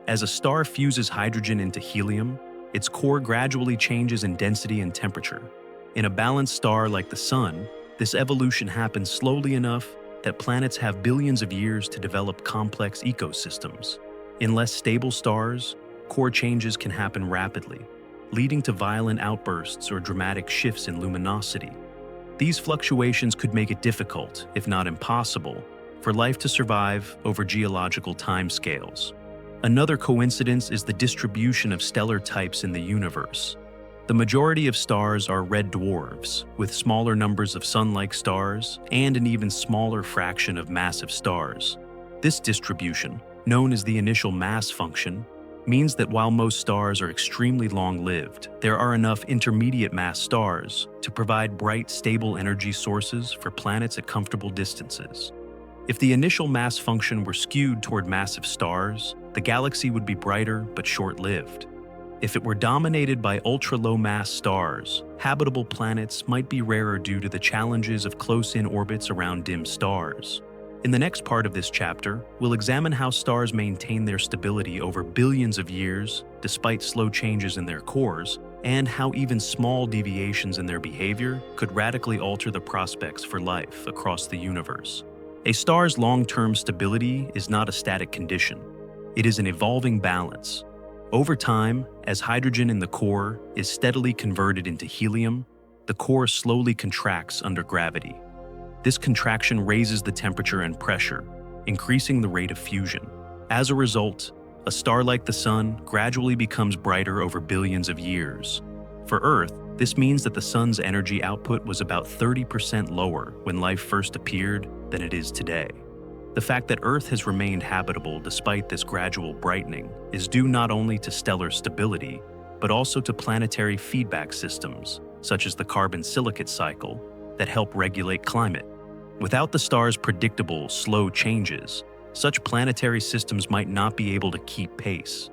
As a star fuses hydrogen into helium, its core gradually changes in density and temperature. In a balanced star like the Sun, this evolution happens slowly enough that planets have billions of years to develop complex ecosystems. In less stable stars, core changes can happen rapidly, leading to violent outbursts or dramatic shifts in luminosity. These fluctuations could make it difficult, if not impossible, for life to survive over geological timescales. Another coincidence is the distribution of stellar types in the universe. The majority of stars are red dwarfs, with smaller numbers of Sun-like stars and an even smaller fraction of massive stars. This distribution, known as the initial mass function, means that while most stars are extremely long-lived, there are enough intermediate mass stars to provide bright, stable energy sources for planets at comfortable distances. If the initial mass function were skewed toward massive stars, the galaxy would be brighter but short-lived. If it were dominated by ultra-low mass stars, habitable planets might be rarer due to the challenges of close-in orbits around dim stars. In the next part of this chapter, we'll examine how stars maintain their stability over billions of years despite slow changes in their cores, and how even small deviations in their behavior could radically alter the prospects for life across the universe. A star's long-term stability is not a static condition. It is an evolving balance. Over time, as hydrogen in the core is steadily converted into helium, the core slowly contracts under gravity. This contraction raises the temperature and pressure, increasing the rate of fusion. As a result, a star like the Sun gradually becomes brighter over billions of years. For Earth, this means that the Sun's energy output was about 30% lower when life first appeared than it is today. The fact that Earth has remained habitable despite this gradual brightening is due not only to stellar stability, but also to planetary feedback systems, such as the carbon silicate cycle, that help regulate climate. Without the star's predictable, slow changes, such planetary systems might not be able to keep pace.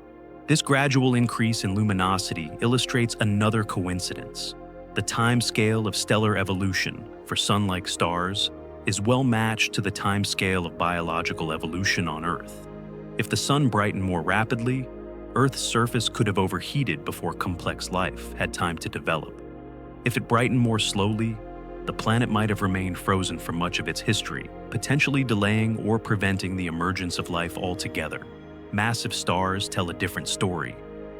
This gradual increase in luminosity illustrates another coincidence. The time scale of stellar evolution for sun-like stars is well matched to the time scale of biological evolution on Earth. If the sun brightened more rapidly, Earth's surface could have overheated before complex life had time to develop. If it brightened more slowly, the planet might have remained frozen for much of its history, potentially delaying or preventing the emergence of life altogether. Massive stars tell a different story.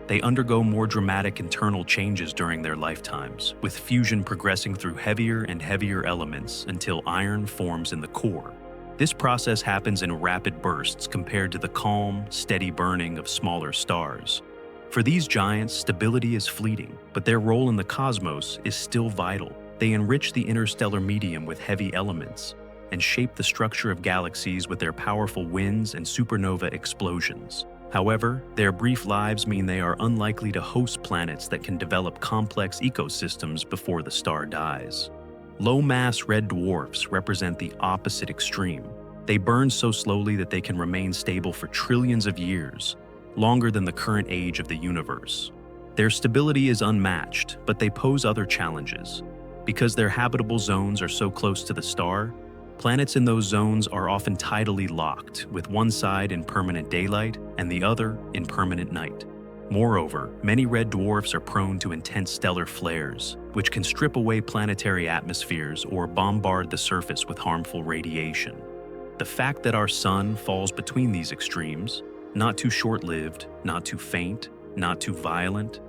They undergo more dramatic internal changes during their lifetimes, with fusion progressing through heavier and heavier elements until iron forms in the core. This process happens in rapid bursts compared to the calm, steady burning of smaller stars. For these giants, stability is fleeting, but their role in the cosmos is still vital. They enrich the interstellar medium with heavy elements and shape the structure of galaxies with their powerful winds and supernova explosions. However, their brief lives mean they are unlikely to host planets that can develop complex ecosystems before the star dies. Low-mass red dwarfs represent the opposite extreme. They burn so slowly that they can remain stable for trillions of years, longer than the current age of the universe. Their stability is unmatched, but they pose other challenges. Because their habitable zones are so close to the star, planets in those zones are often tidally locked, with one side in permanent daylight and the other in permanent night. Moreover, many red dwarfs are prone to intense stellar flares, which can strip away planetary atmospheres or bombard the surface with harmful radiation. The fact that our sun falls between these extremes, not too short-lived, not too faint, not too violent,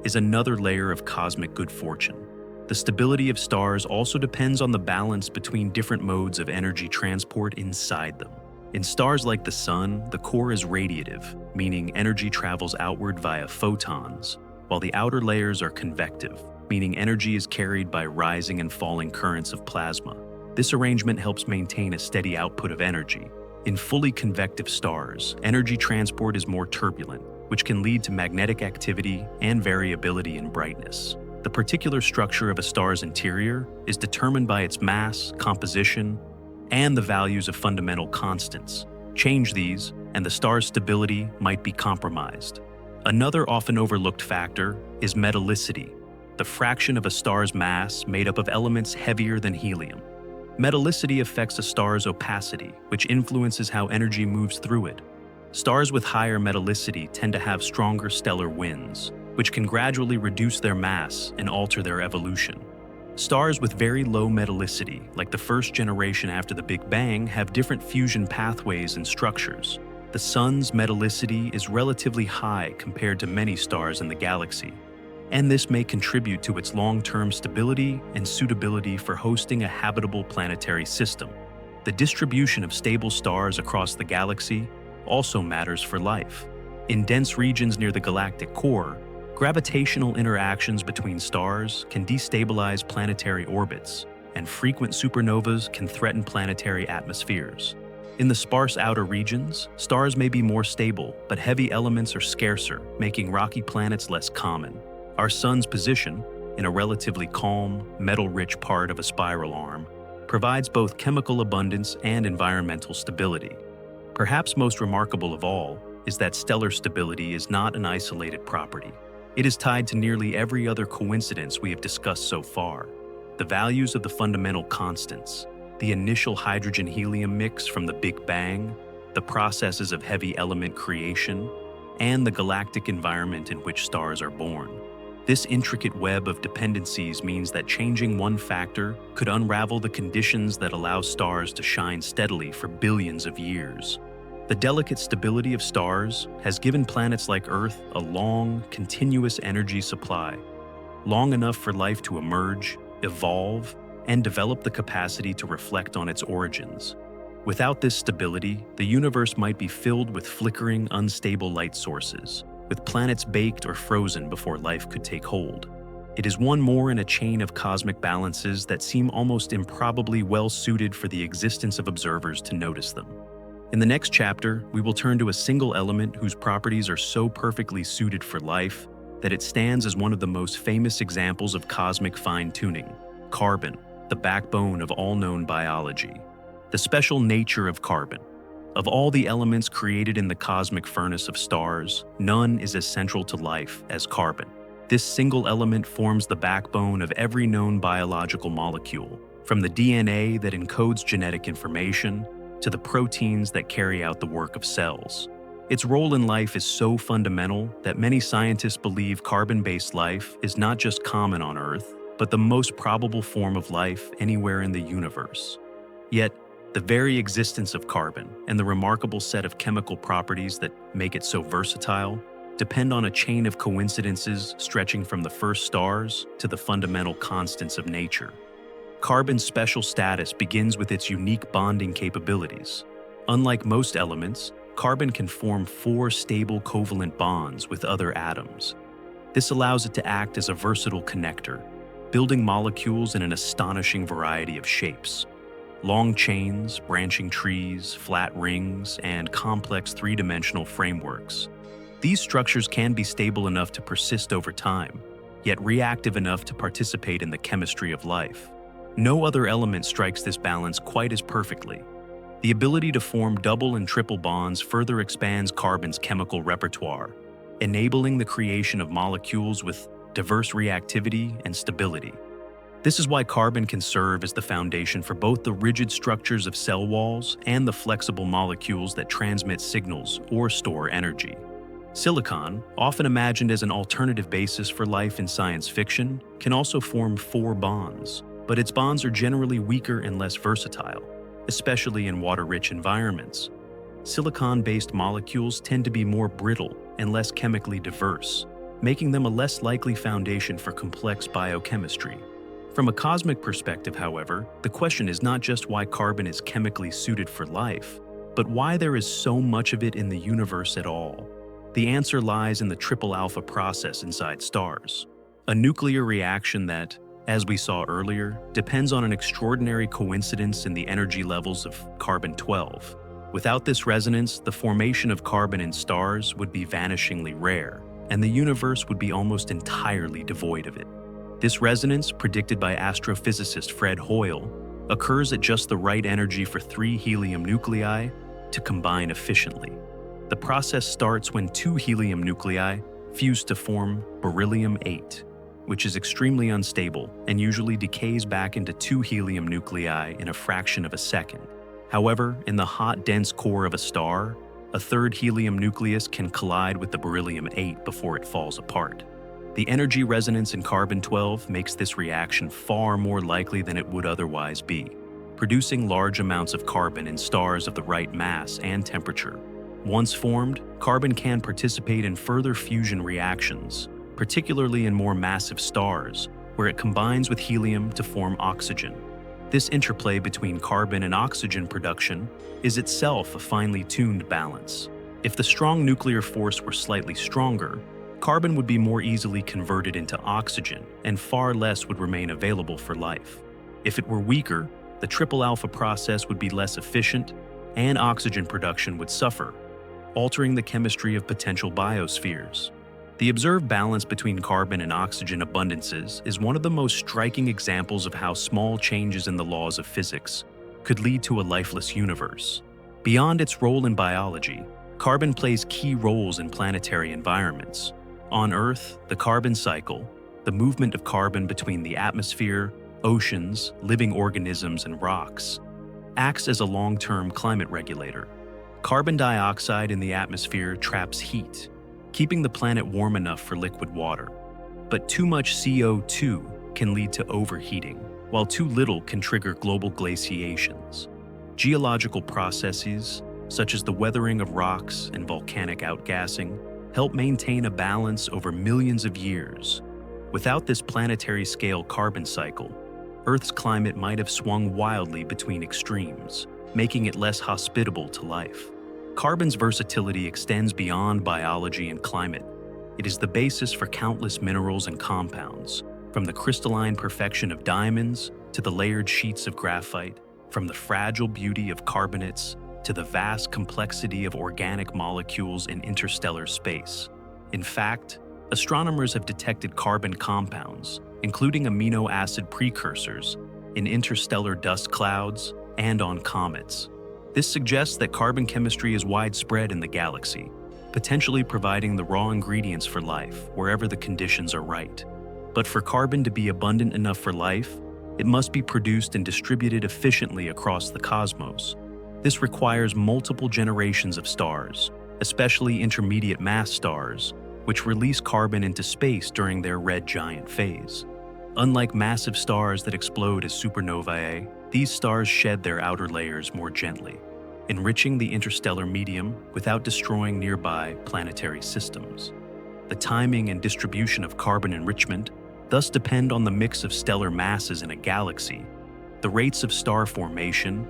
is another layer of cosmic good fortune. The stability of stars also depends on the balance between different modes of energy transport inside them. In stars like the Sun, the core is radiative, meaning energy travels outward via photons, while the outer layers are convective, meaning energy is carried by rising and falling currents of plasma. This arrangement helps maintain a steady output of energy. In fully convective stars, energy transport is more turbulent, which can lead to magnetic activity and variability in brightness. The particular structure of a star's interior is determined by its mass, composition, and the values of fundamental constants. Change these, and the star's stability might be compromised. Another often overlooked factor is metallicity, the fraction of a star's mass made up of elements heavier than helium. Metallicity affects a star's opacity, which influences how energy moves through it. Stars with higher metallicity tend to have stronger stellar winds, which can gradually reduce their mass and alter their evolution. Stars with very low metallicity, like the first generation after the Big Bang, have different fusion pathways and structures. The Sun's metallicity is relatively high compared to many stars in the galaxy, and this may contribute to its long-term stability and suitability for hosting a habitable planetary system. The distribution of stable stars across the galaxy also matters for life. In dense regions near the galactic core, gravitational interactions between stars can destabilize planetary orbits, and frequent supernovas can threaten planetary atmospheres. In the sparse outer regions, stars may be more stable, but heavy elements are scarcer, making rocky planets less common. Our Sun's position, in a relatively calm, metal-rich part of a spiral arm, provides both chemical abundance and environmental stability. Perhaps most remarkable of all is that stellar stability is not an isolated property. It is tied to nearly every other coincidence we have discussed so far. The values of the fundamental constants, the initial hydrogen-helium mix from the Big Bang, the processes of heavy element creation, and the galactic environment in which stars are born. This intricate web of dependencies means that changing one factor could unravel the conditions that allow stars to shine steadily for billions of years. The delicate stability of stars has given planets like Earth a long, continuous energy supply, long enough for life to emerge, evolve, and develop the capacity to reflect on its origins. Without this stability, the universe might be filled with flickering, unstable light sources, with planets baked or frozen before life could take hold. It is one more in a chain of cosmic balances that seem almost improbably well-suited for the existence of observers to notice them. In the next chapter, we will turn to a single element whose properties are so perfectly suited for life that it stands as one of the most famous examples of cosmic fine-tuning. Carbon, the backbone of all known biology. The special nature of carbon. Of all the elements created in the cosmic furnace of stars, none is as central to life as carbon. This single element forms the backbone of every known biological molecule, from the DNA that encodes genetic information to the proteins that carry out the work of cells. Its role in life is so fundamental that many scientists believe carbon-based life is not just common on Earth, but the most probable form of life anywhere in the universe. Yet, the very existence of carbon and the remarkable set of chemical properties that make it so versatile depend on a chain of coincidences stretching from the first stars to the fundamental constants of nature. Carbon's special status begins with its unique bonding capabilities. Unlike most elements, carbon can form 4 stable covalent bonds with other atoms. This allows it to act as a versatile connector, building molecules in an astonishing variety of shapes. Long chains, branching trees, flat rings, and complex 3-dimensional frameworks. These structures can be stable enough to persist over time, yet reactive enough to participate in the chemistry of life. No other element strikes this balance quite as perfectly. The ability to form double and triple bonds further expands carbon's chemical repertoire, enabling the creation of molecules with diverse reactivity and stability. This is why carbon can serve as the foundation for both the rigid structures of cell walls and the flexible molecules that transmit signals or store energy. Silicon, often imagined as an alternative basis for life in science fiction, can also form 4 bonds, but its bonds are generally weaker and less versatile, especially in water-rich environments. Silicon-based molecules tend to be more brittle and less chemically diverse, making them a less likely foundation for complex biochemistry. From a cosmic perspective, however, the question is not just why carbon is chemically suited for life, but why there is so much of it in the universe at all. The answer lies in the triple alpha process inside stars, a nuclear reaction that, as we saw earlier, depends on an extraordinary coincidence in the energy levels of carbon-12. Without this resonance, the formation of carbon in stars would be vanishingly rare, and the universe would be almost entirely devoid of it. This resonance, predicted by astrophysicist Fred Hoyle, occurs at just the right energy for 3 helium nuclei to combine efficiently. The process starts when 2 helium nuclei fuse to form beryllium-8, which is extremely unstable and usually decays back into 2 helium nuclei in a fraction of a second. However, in the hot, dense core of a star, a 3rd helium nucleus can collide with the beryllium-8 before it falls apart. The energy resonance in carbon-12 makes this reaction far more likely than it would otherwise be, producing large amounts of carbon in stars of the right mass and temperature. Once formed, carbon can participate in further fusion reactions, particularly in more massive stars, where it combines with helium to form oxygen. This interplay between carbon and oxygen production is itself a finely tuned balance. If the strong nuclear force were slightly stronger, carbon would be more easily converted into oxygen, and far less would remain available for life. If it were weaker, the triple alpha process would be less efficient, and oxygen production would suffer, altering the chemistry of potential biospheres. The observed balance between carbon and oxygen abundances is one of the most striking examples of how small changes in the laws of physics could lead to a lifeless universe. Beyond its role in biology, carbon plays key roles in planetary environments. On Earth, the carbon cycle, the movement of carbon between the atmosphere, oceans, living organisms, and rocks, acts as a long-term climate regulator. Carbon dioxide in the atmosphere traps heat, keeping the planet warm enough for liquid water. But too much CO2 can lead to overheating, while too little can trigger global glaciations. Geological processes, such as the weathering of rocks and volcanic outgassing, help maintain a balance over millions of years. Without this planetary-scale carbon cycle, Earth's climate might have swung wildly between extremes, making it less hospitable to life. Carbon's versatility extends beyond biology and climate. It is the basis for countless minerals and compounds, from the crystalline perfection of diamonds to the layered sheets of graphite, from the fragile beauty of carbonates to the vast complexity of organic molecules in interstellar space. In fact, astronomers have detected carbon compounds, including amino acid precursors, in interstellar dust clouds and on comets. This suggests that carbon chemistry is widespread in the galaxy, potentially providing the raw ingredients for life wherever the conditions are right. But for carbon to be abundant enough for life, it must be produced and distributed efficiently across the cosmos. This requires multiple generations of stars, especially intermediate mass stars, which release carbon into space during their red giant phase. Unlike massive stars that explode as supernovae, these stars shed their outer layers more gently, enriching the interstellar medium without destroying nearby planetary systems. The timing and distribution of carbon enrichment thus depend on the mix of stellar masses in a galaxy, the rates of star formation,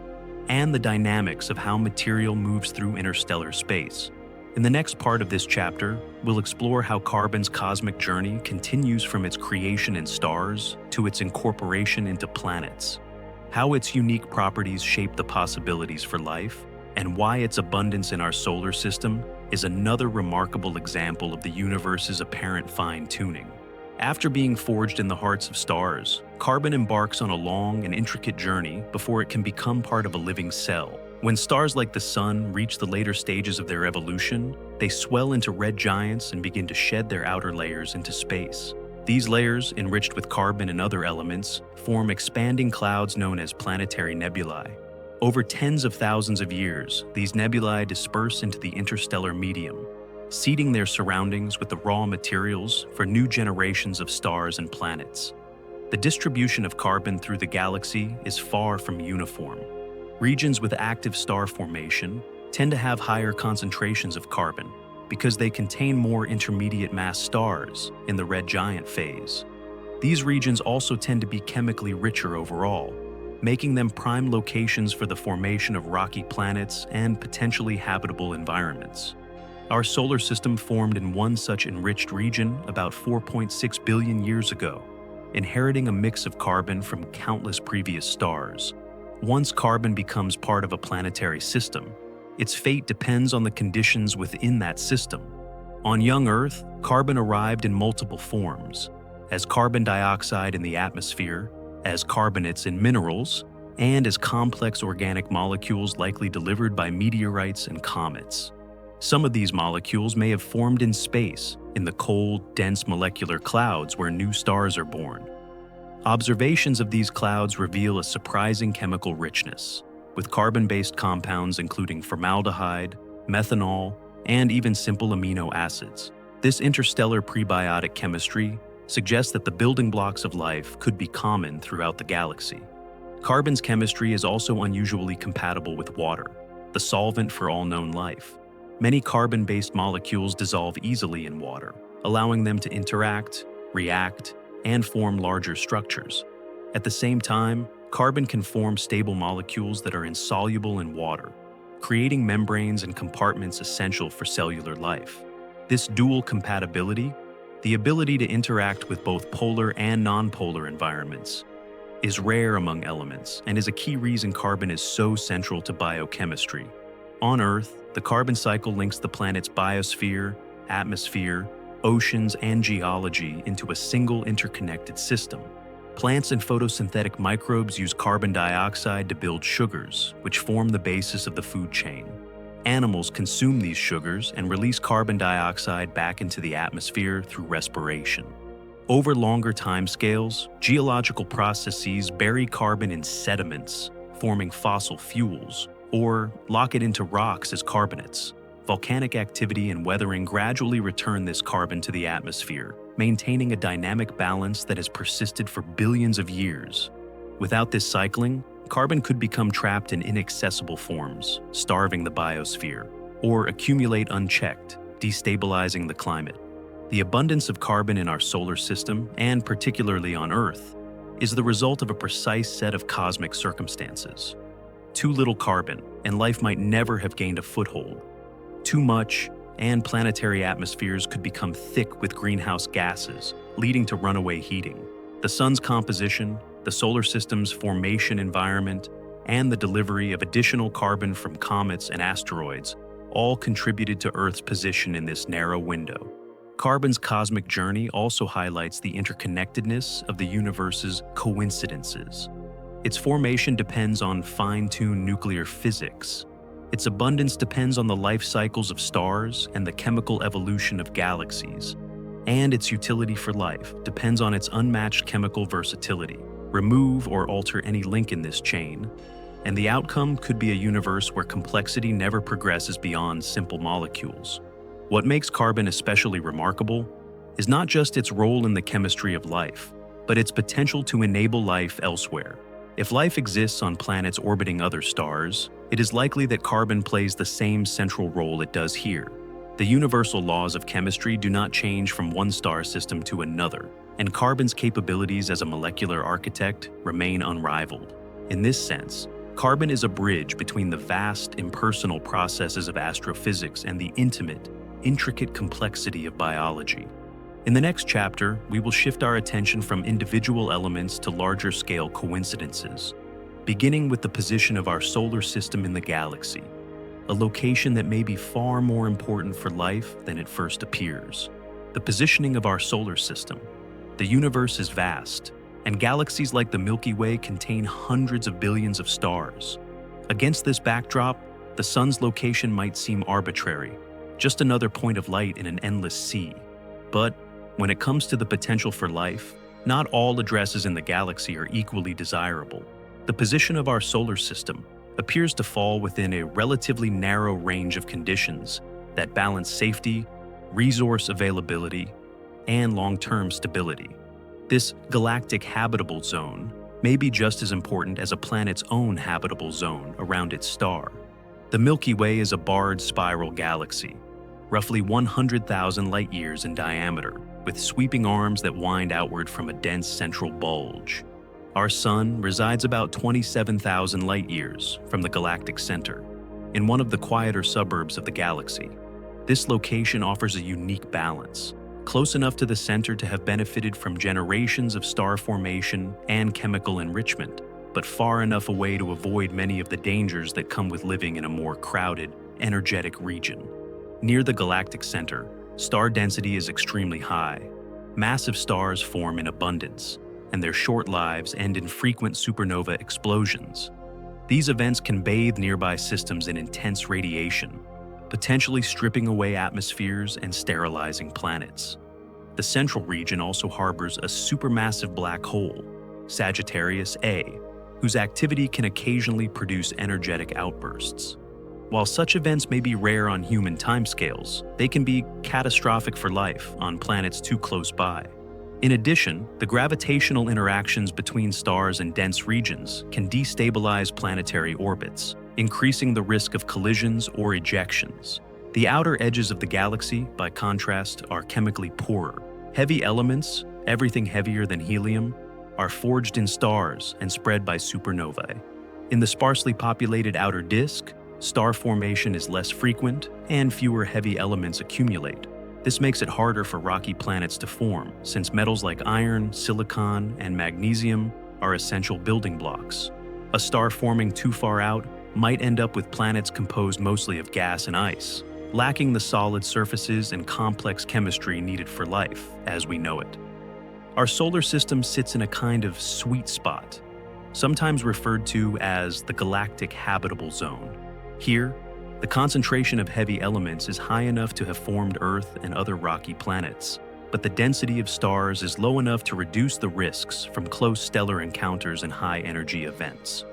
and the dynamics of how material moves through interstellar space. In the next part of this chapter, we'll explore how carbon's cosmic journey continues from its creation in stars to its incorporation into planets, how its unique properties shape the possibilities for life, and why its abundance in our solar system is another remarkable example of the universe's apparent fine-tuning. After being forged in the hearts of stars, carbon embarks on a long and intricate journey before it can become part of a living cell. When stars like the Sun reach the later stages of their evolution, they swell into red giants and begin to shed their outer layers into space. These layers, enriched with carbon and other elements, form expanding clouds known as planetary nebulae. Over tens of thousands of years, these nebulae disperse into the interstellar medium, seeding their surroundings with the raw materials for new generations of stars and planets. The distribution of carbon through the galaxy is far from uniform. Regions with active star formation tend to have higher concentrations of carbon because they contain more intermediate mass stars in the red giant phase. These regions also tend to be chemically richer overall, making them prime locations for the formation of rocky planets and potentially habitable environments. Our solar system formed in one such enriched region about 4.6 billion years ago, inheriting a mix of carbon from countless previous stars. Once carbon becomes part of a planetary system, its fate depends on the conditions within that system. On young Earth, carbon arrived in multiple forms, as carbon dioxide in the atmosphere, as carbonates in minerals, and as complex organic molecules likely delivered by meteorites and comets. Some of these molecules may have formed in space, in the cold, dense molecular clouds where new stars are born. Observations of these clouds reveal a surprising chemical richness, with carbon-based compounds including formaldehyde, methanol, and even simple amino acids. This interstellar prebiotic chemistry suggests that the building blocks of life could be common throughout the galaxy. Carbon's chemistry is also unusually compatible with water, the solvent for all known life. Many carbon-based molecules dissolve easily in water, allowing them to interact, react, and form larger structures. At the same time, carbon can form stable molecules that are insoluble in water, creating membranes and compartments essential for cellular life. This dual compatibility, the ability to interact with both polar and nonpolar environments, is rare among elements and is a key reason carbon is so central to biochemistry. On Earth, the carbon cycle links the planet's biosphere, atmosphere, oceans, and geology into a single interconnected system. Plants and photosynthetic microbes use carbon dioxide to build sugars, which form the basis of the food chain. Animals consume these sugars and release carbon dioxide back into the atmosphere through respiration. Over longer timescales, geological processes bury carbon in sediments, forming fossil fuels, or lock it into rocks as carbonates. Volcanic activity and weathering gradually return this carbon to the atmosphere, maintaining a dynamic balance that has persisted for billions of years. Without this cycling, carbon could become trapped in inaccessible forms, starving the biosphere, or accumulate unchecked, destabilizing the climate. The abundance of carbon in our solar system, and particularly on Earth, is the result of a precise set of cosmic circumstances. Too little carbon, and life might never have gained a foothold. Too much, and planetary atmospheres could become thick with greenhouse gases, leading to runaway heating. The sun's composition, the solar system's formation environment, and the delivery of additional carbon from comets and asteroids all contributed to Earth's position in this narrow window. Carbon's cosmic journey also highlights the interconnectedness of the universe's coincidences. Its formation depends on fine-tuned nuclear physics. Its abundance depends on the life cycles of stars and the chemical evolution of galaxies. And its utility for life depends on its unmatched chemical versatility. Remove or alter any link in this chain, and the outcome could be a universe where complexity never progresses beyond simple molecules. What makes carbon especially remarkable is not just its role in the chemistry of life, but its potential to enable life elsewhere. If life exists on planets orbiting other stars, it is likely that carbon plays the same central role it does here. The universal laws of chemistry do not change from one star system to another, and carbon's capabilities as a molecular architect remain unrivaled. In this sense, carbon is a bridge between the vast, impersonal processes of astrophysics and the intimate, intricate complexity of biology. In the next chapter, we will shift our attention from individual elements to larger-scale coincidences, beginning with the position of our solar system in the galaxy, a location that may be far more important for life than it first appears. The positioning of our solar system. The universe is vast, and galaxies like the Milky Way contain hundreds of billions of stars. Against this backdrop, the sun's location might seem arbitrary, just another point of light in an endless sea. But when it comes to the potential for life, not all addresses in the galaxy are equally desirable. The position of our solar system appears to fall within a relatively narrow range of conditions that balance safety, resource availability, and long-term stability. This galactic habitable zone may be just as important as a planet's own habitable zone around its star. The Milky Way is a barred spiral galaxy, roughly 100,000 light-years in diameter, with sweeping arms that wind outward from a dense central bulge. Our Sun resides about 27,000 light-years from the galactic center, in one of the quieter suburbs of the galaxy. This location offers a unique balance, close enough to the center to have benefited from generations of star formation and chemical enrichment, but far enough away to avoid many of the dangers that come with living in a more crowded, energetic region. Near the galactic center, star density is extremely high. Massive stars form in abundance, and their short lives end in frequent supernova explosions. These events can bathe nearby systems in intense radiation, potentially stripping away atmospheres and sterilizing planets. The central region also harbors a supermassive black hole, Sagittarius A, whose activity can occasionally produce energetic outbursts. While such events may be rare on human timescales, they can be catastrophic for life on planets too close by. In addition, the gravitational interactions between stars and dense regions can destabilize planetary orbits, increasing the risk of collisions or ejections. The outer edges of the galaxy, by contrast, are chemically poorer. Heavy elements, everything heavier than helium, are forged in stars and spread by supernovae. In the sparsely populated outer disk, star formation is less frequent and fewer heavy elements accumulate. This makes it harder for rocky planets to form, since metals like iron, silicon, and magnesium are essential building blocks. A star forming too far out might end up with planets composed mostly of gas and ice, lacking the solid surfaces and complex chemistry needed for life as we know it. Our solar system sits in a kind of sweet spot, sometimes referred to as the galactic habitable zone. Here, the concentration of heavy elements is high enough to have formed Earth and other rocky planets, but the density of stars is low enough to reduce the risks from close stellar encounters and high-energy events.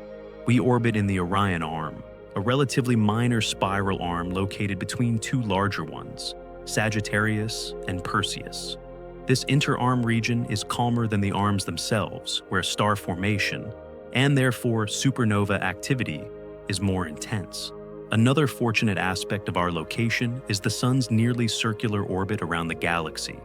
We orbit in the Orion Arm, a relatively minor spiral arm located between two larger ones, Sagittarius and Perseus. This inter-arm region is calmer than the arms themselves, where star formation, and therefore supernova activity, is more intense. Another fortunate aspect of our location is the Sun's nearly circular orbit around the galaxy.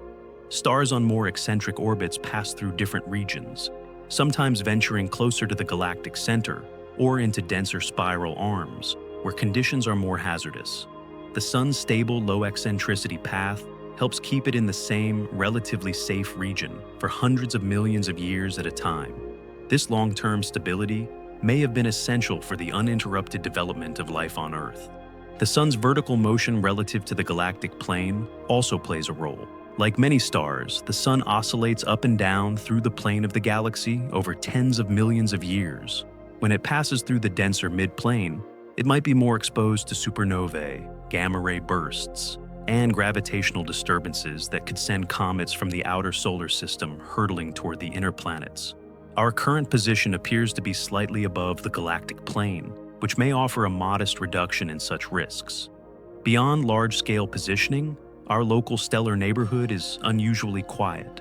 Stars on more eccentric orbits pass through different regions, sometimes venturing closer to the galactic center or into denser spiral arms, where conditions are more hazardous. The Sun's stable low-eccentricity path helps keep it in the same, relatively safe region for hundreds of millions of years at a time. This long-term stability may have been essential for the uninterrupted development of life on Earth. The Sun's vertical motion relative to the galactic plane also plays a role. Like many stars, the Sun oscillates up and down through the plane of the galaxy over tens of millions of years. When it passes through the denser mid-plane, it might be more exposed to supernovae, gamma-ray bursts, and gravitational disturbances that could send comets from the outer solar system hurtling toward the inner planets. Our current position appears to be slightly above the galactic plane, which may offer a modest reduction in such risks. Beyond large-scale positioning, our local stellar neighborhood is unusually quiet.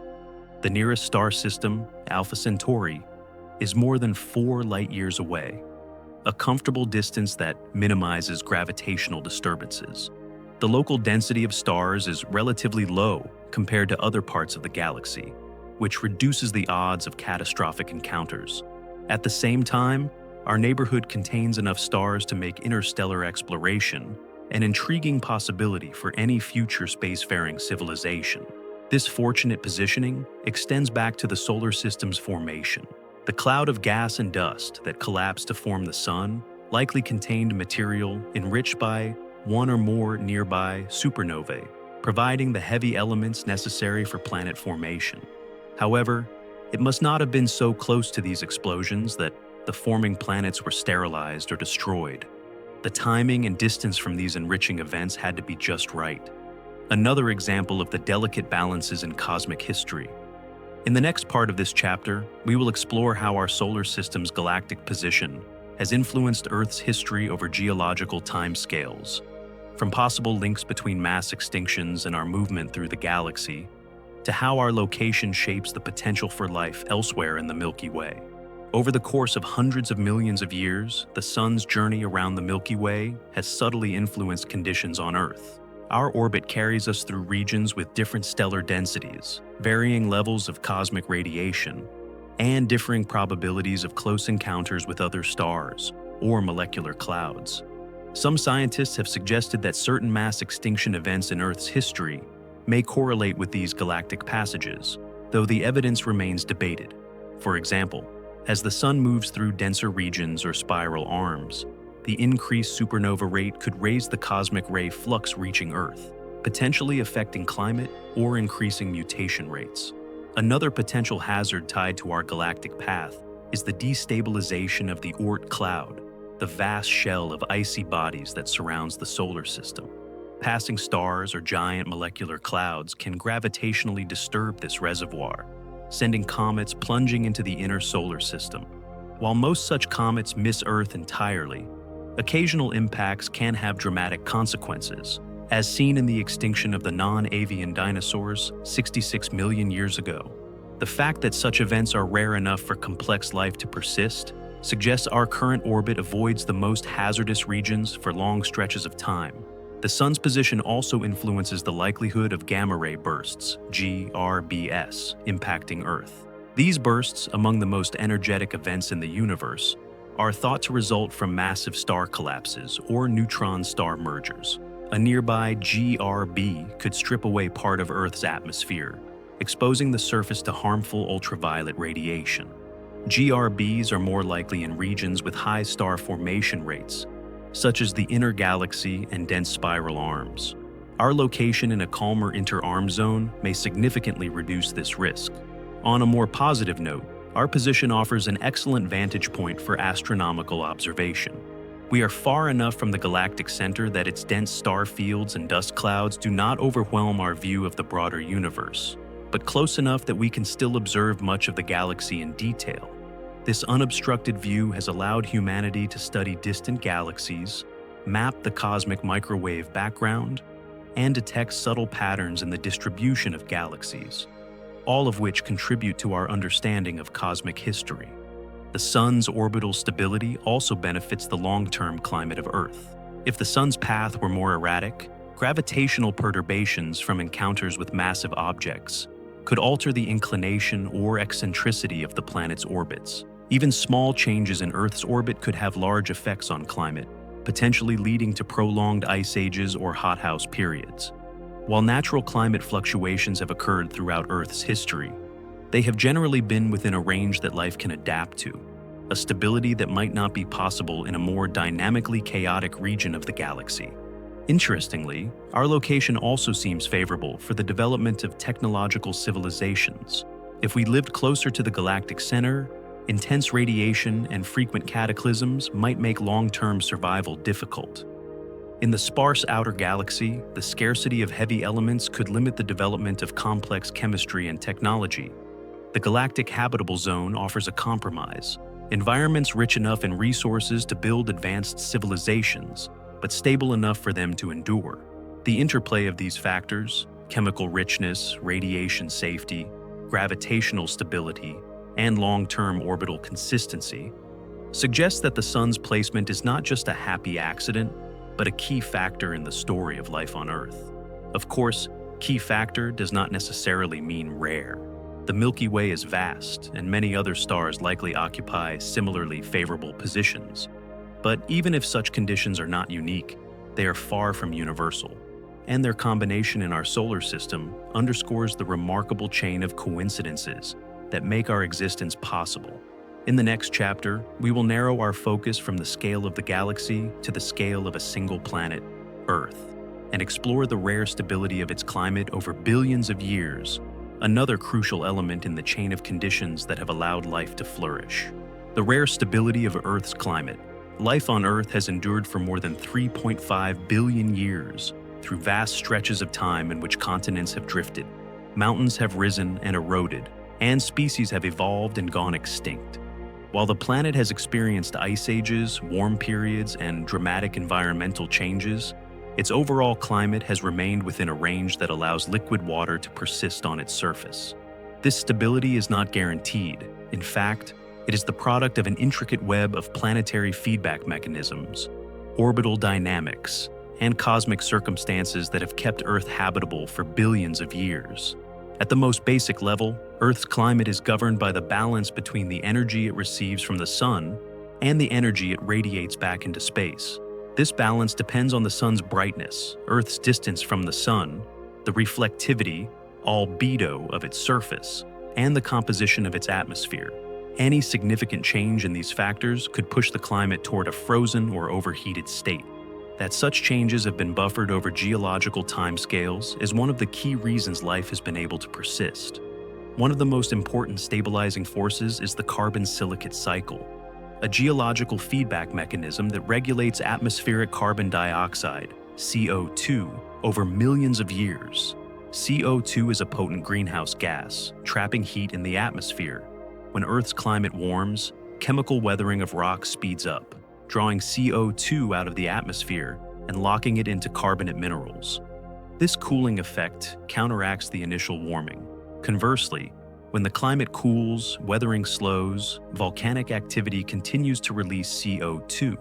The nearest star system, Alpha Centauri, is more than 4 light-years away, a comfortable distance that minimizes gravitational disturbances. The local density of stars is relatively low compared to other parts of the galaxy, which reduces the odds of catastrophic encounters. At the same time, our neighborhood contains enough stars to make interstellar exploration an intriguing possibility for any future spacefaring civilization. This fortunate positioning extends back to the solar system's formation. The cloud of gas and dust that collapsed to form the Sun likely contained material enriched by one or more nearby supernovae, providing the heavy elements necessary for planet formation. However, it must not have been so close to these explosions that the forming planets were sterilized or destroyed. The timing and distance from these enriching events had to be just right. Another example of the delicate balances in cosmic history. In the next part of this chapter, we will explore how our solar system's galactic position has influenced Earth's history over geological timescales, from possible links between mass extinctions and our movement through the galaxy, to how our location shapes the potential for life elsewhere in the Milky Way. Over the course of hundreds of millions of years, the Sun's journey around the Milky Way has subtly influenced conditions on Earth. Our orbit carries us through regions with different stellar densities, varying levels of cosmic radiation, and differing probabilities of close encounters with other stars or molecular clouds. Some scientists have suggested that certain mass extinction events in Earth's history may correlate with these galactic passages, though the evidence remains debated. For example, as the Sun moves through denser regions or spiral arms, the increased supernova rate could raise the cosmic ray flux reaching Earth, potentially affecting climate or increasing mutation rates. Another potential hazard tied to our galactic path is the destabilization of the Oort cloud, the vast shell of icy bodies that surrounds the solar system. Passing stars or giant molecular clouds can gravitationally disturb this reservoir, sending comets plunging into the inner solar system. While most such comets miss Earth entirely, occasional impacts can have dramatic consequences, as seen in the extinction of the non-avian dinosaurs 66 million years ago. The fact that such events are rare enough for complex life to persist suggests our current orbit avoids the most hazardous regions for long stretches of time. The Sun's position also influences the likelihood of gamma-ray bursts, GRBS, impacting Earth. These bursts, among the most energetic events in the universe, are thought to result from massive star collapses or neutron-star mergers. A nearby GRB could strip away part of Earth's atmosphere, exposing the surface to harmful ultraviolet radiation. GRBs are more likely in regions with high star formation rates, such as the inner galaxy and dense spiral arms. Our location in a calmer inter-arm zone may significantly reduce this risk. On a more positive note, our position offers an excellent vantage point for astronomical observation. We are far enough from the galactic center that its dense star fields and dust clouds do not overwhelm our view of the broader universe, but close enough that we can still observe much of the galaxy in detail. This unobstructed view has allowed humanity to study distant galaxies, map the cosmic microwave background, and detect subtle patterns in the distribution of galaxies, all of which contribute to our understanding of cosmic history. The Sun's orbital stability also benefits the long-term climate of Earth. If the Sun's path were more erratic, gravitational perturbations from encounters with massive objects could alter the inclination or eccentricity of the planet's orbits. Even small changes in Earth's orbit could have large effects on climate, potentially leading to prolonged ice ages or hothouse periods. While natural climate fluctuations have occurred throughout Earth's history, they have generally been within a range that life can adapt to, a stability that might not be possible in a more dynamically chaotic region of the galaxy. Interestingly, our location also seems favorable for the development of technological civilizations. If we lived closer to the galactic center, intense radiation and frequent cataclysms might make long-term survival difficult. In the sparse outer galaxy, the scarcity of heavy elements could limit the development of complex chemistry and technology. The galactic habitable zone offers a compromise, environments rich enough in resources to build advanced civilizations, but stable enough for them to endure. The interplay of these factors, chemical richness, radiation safety, gravitational stability, and long-term orbital consistency, suggests that the Sun's placement is not just a happy accident, but a key factor in the story of life on Earth. Of course, key factor does not necessarily mean rare. The Milky Way is vast, and many other stars likely occupy similarly favorable positions. But even if such conditions are not unique, they are far from universal, and their combination in our solar system underscores the remarkable chain of coincidences that make our existence possible. In the next chapter, we will narrow our focus from the scale of the galaxy to the scale of a single planet, Earth, and explore the rare stability of its climate over billions of years, another crucial element in the chain of conditions that have allowed life to flourish. The rare stability of Earth's climate. Life on Earth has endured for more than 3.5 billion years, through vast stretches of time in which continents have drifted, mountains have risen and eroded, and species have evolved and gone extinct. While the planet has experienced ice ages, warm periods, and dramatic environmental changes, its overall climate has remained within a range that allows liquid water to persist on its surface. This stability is not guaranteed. In fact, it is the product of an intricate web of planetary feedback mechanisms, orbital dynamics, and cosmic circumstances that have kept Earth habitable for billions of years. At the most basic level, Earth's climate is governed by the balance between the energy it receives from the Sun and the energy it radiates back into space. This balance depends on the Sun's brightness, Earth's distance from the Sun, the reflectivity, albedo of its surface, and the composition of its atmosphere. Any significant change in these factors could push the climate toward a frozen or overheated state. That such changes have been buffered over geological timescales is one of the key reasons life has been able to persist. One of the most important stabilizing forces is the carbon-silicate cycle, a geological feedback mechanism that regulates atmospheric carbon dioxide, CO2, over millions of years. CO2 is a potent greenhouse gas, trapping heat in the atmosphere. When Earth's climate warms, chemical weathering of rocks speeds up, drawing CO2 out of the atmosphere and locking it into carbonate minerals. This cooling effect counteracts the initial warming. Conversely, when the climate cools, weathering slows, volcanic activity continues to release CO2,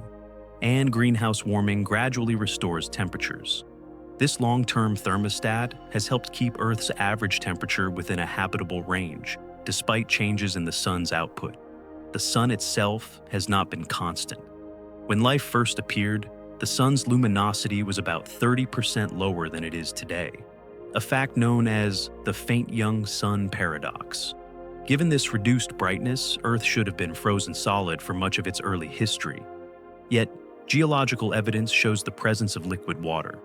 and greenhouse warming gradually restores temperatures. This long-term thermostat has helped keep Earth's average temperature within a habitable range, despite changes in the Sun's output. The Sun itself has not been constant. When life first appeared, the Sun's luminosity was about 30% lower than it is today, a fact known as the faint young sun paradox. Given this reduced brightness, Earth should have been frozen solid for much of its early history. Yet, geological evidence shows the presence of liquid water.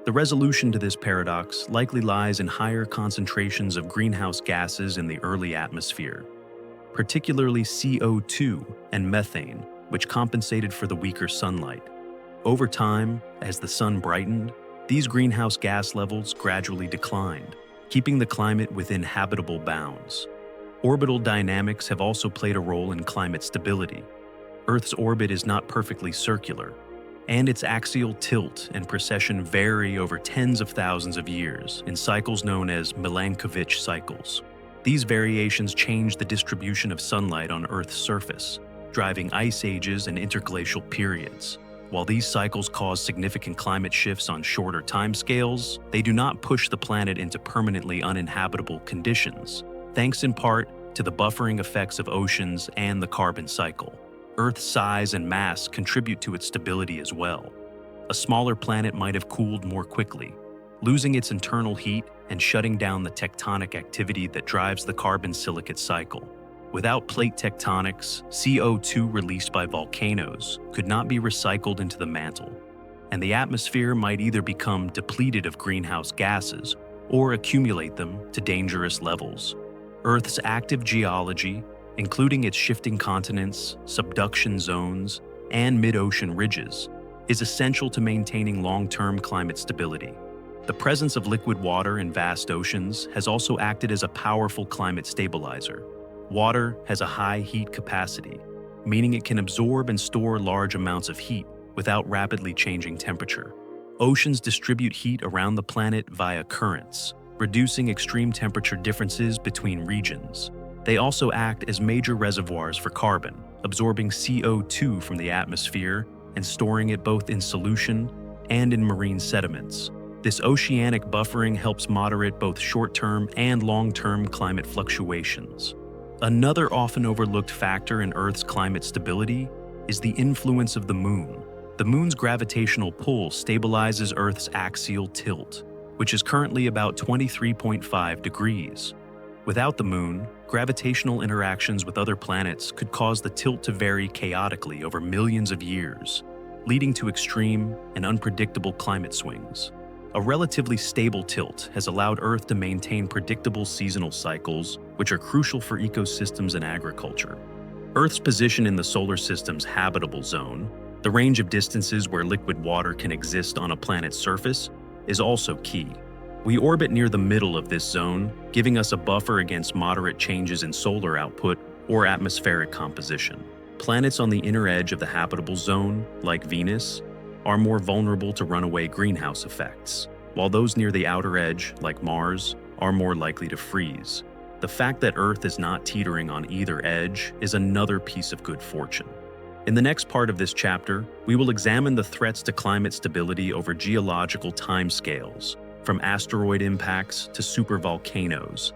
The resolution to this paradox likely lies in higher concentrations of greenhouse gases in the early atmosphere, particularly CO2 and methane, which compensated for the weaker sunlight. Over time, as the sun brightened, these greenhouse gas levels gradually declined, keeping the climate within habitable bounds. Orbital dynamics have also played a role in climate stability. Earth's orbit is not perfectly circular, and its axial tilt and precession vary over tens of thousands of years in cycles known as Milankovitch cycles. These variations change the distribution of sunlight on Earth's surface, driving ice ages and interglacial periods. While these cycles cause significant climate shifts on shorter timescales, they do not push the planet into permanently uninhabitable conditions, thanks in part to the buffering effects of oceans and the carbon cycle. Earth's size and mass contribute to its stability as well. A smaller planet might have cooled more quickly, losing its internal heat and shutting down the tectonic activity that drives the carbon-silicate cycle. Without plate tectonics, CO2 released by volcanoes could not be recycled into the mantle, and the atmosphere might either become depleted of greenhouse gases or accumulate them to dangerous levels. Earth's active geology, including its shifting continents, subduction zones, and mid-ocean ridges, is essential to maintaining long-term climate stability. The presence of liquid water in vast oceans has also acted as a powerful climate stabilizer. Water has a high heat capacity, meaning it can absorb and store large amounts of heat without rapidly changing temperature. Oceans distribute heat around the planet via currents, reducing extreme temperature differences between regions. They also act as major reservoirs for carbon, absorbing CO2 from the atmosphere and storing it both in solution and in marine sediments. This oceanic buffering helps moderate both short-term and long-term climate fluctuations. Another often overlooked factor in Earth's climate stability is the influence of the Moon. The Moon's gravitational pull stabilizes Earth's axial tilt, which is currently about 23.5 degrees. Without the Moon, gravitational interactions with other planets could cause the tilt to vary chaotically over millions of years, leading to extreme and unpredictable climate swings. A relatively stable tilt has allowed Earth to maintain predictable seasonal cycles, which are crucial for ecosystems and agriculture. Earth's position in the solar system's habitable zone, the range of distances where liquid water can exist on a planet's surface, is also key. We orbit near the middle of this zone, giving us a buffer against moderate changes in solar output or atmospheric composition. Planets on the inner edge of the habitable zone, like Venus, are more vulnerable to runaway greenhouse effects, while those near the outer edge, like Mars, are more likely to freeze. The fact that Earth is not teetering on either edge is another piece of good fortune. In the next part of this chapter, we will examine the threats to climate stability over geological timescales, from asteroid impacts to supervolcanoes,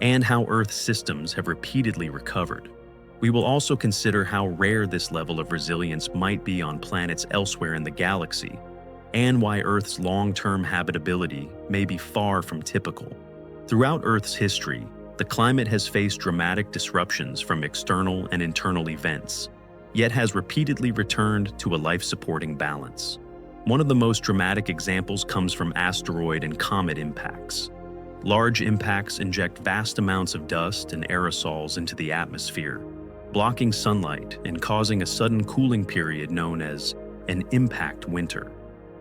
and how Earth's systems have repeatedly recovered. We will also consider how rare this level of resilience might be on planets elsewhere in the galaxy, and why Earth's long-term habitability may be far from typical. Throughout Earth's history, the climate has faced dramatic disruptions from external and internal events, yet has repeatedly returned to a life-supporting balance. One of the most dramatic examples comes from asteroid and comet impacts. Large impacts inject vast amounts of dust and aerosols into the atmosphere, blocking sunlight and causing a sudden cooling period known as an impact winter.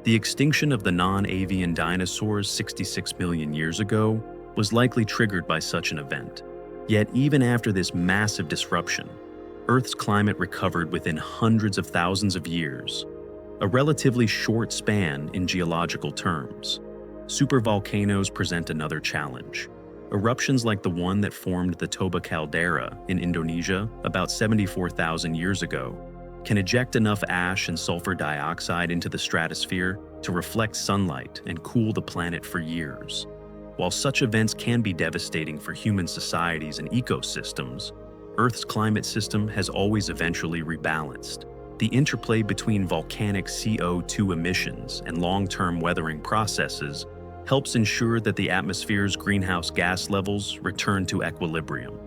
The extinction of the non-avian dinosaurs 66 million years ago was likely triggered by such an event. Yet even after this massive disruption, Earth's climate recovered within hundreds of thousands of years, a relatively short span in geological terms. Supervolcanoes present another challenge. Eruptions like the one that formed the Toba caldera in Indonesia about 74,000 years ago can eject enough ash and sulfur dioxide into the stratosphere to reflect sunlight and cool the planet for years. While such events can be devastating for human societies and ecosystems, Earth's climate system has always eventually rebalanced. The interplay between volcanic CO2 emissions and long-term weathering processes helps ensure that the atmosphere's greenhouse gas levels return to equilibrium.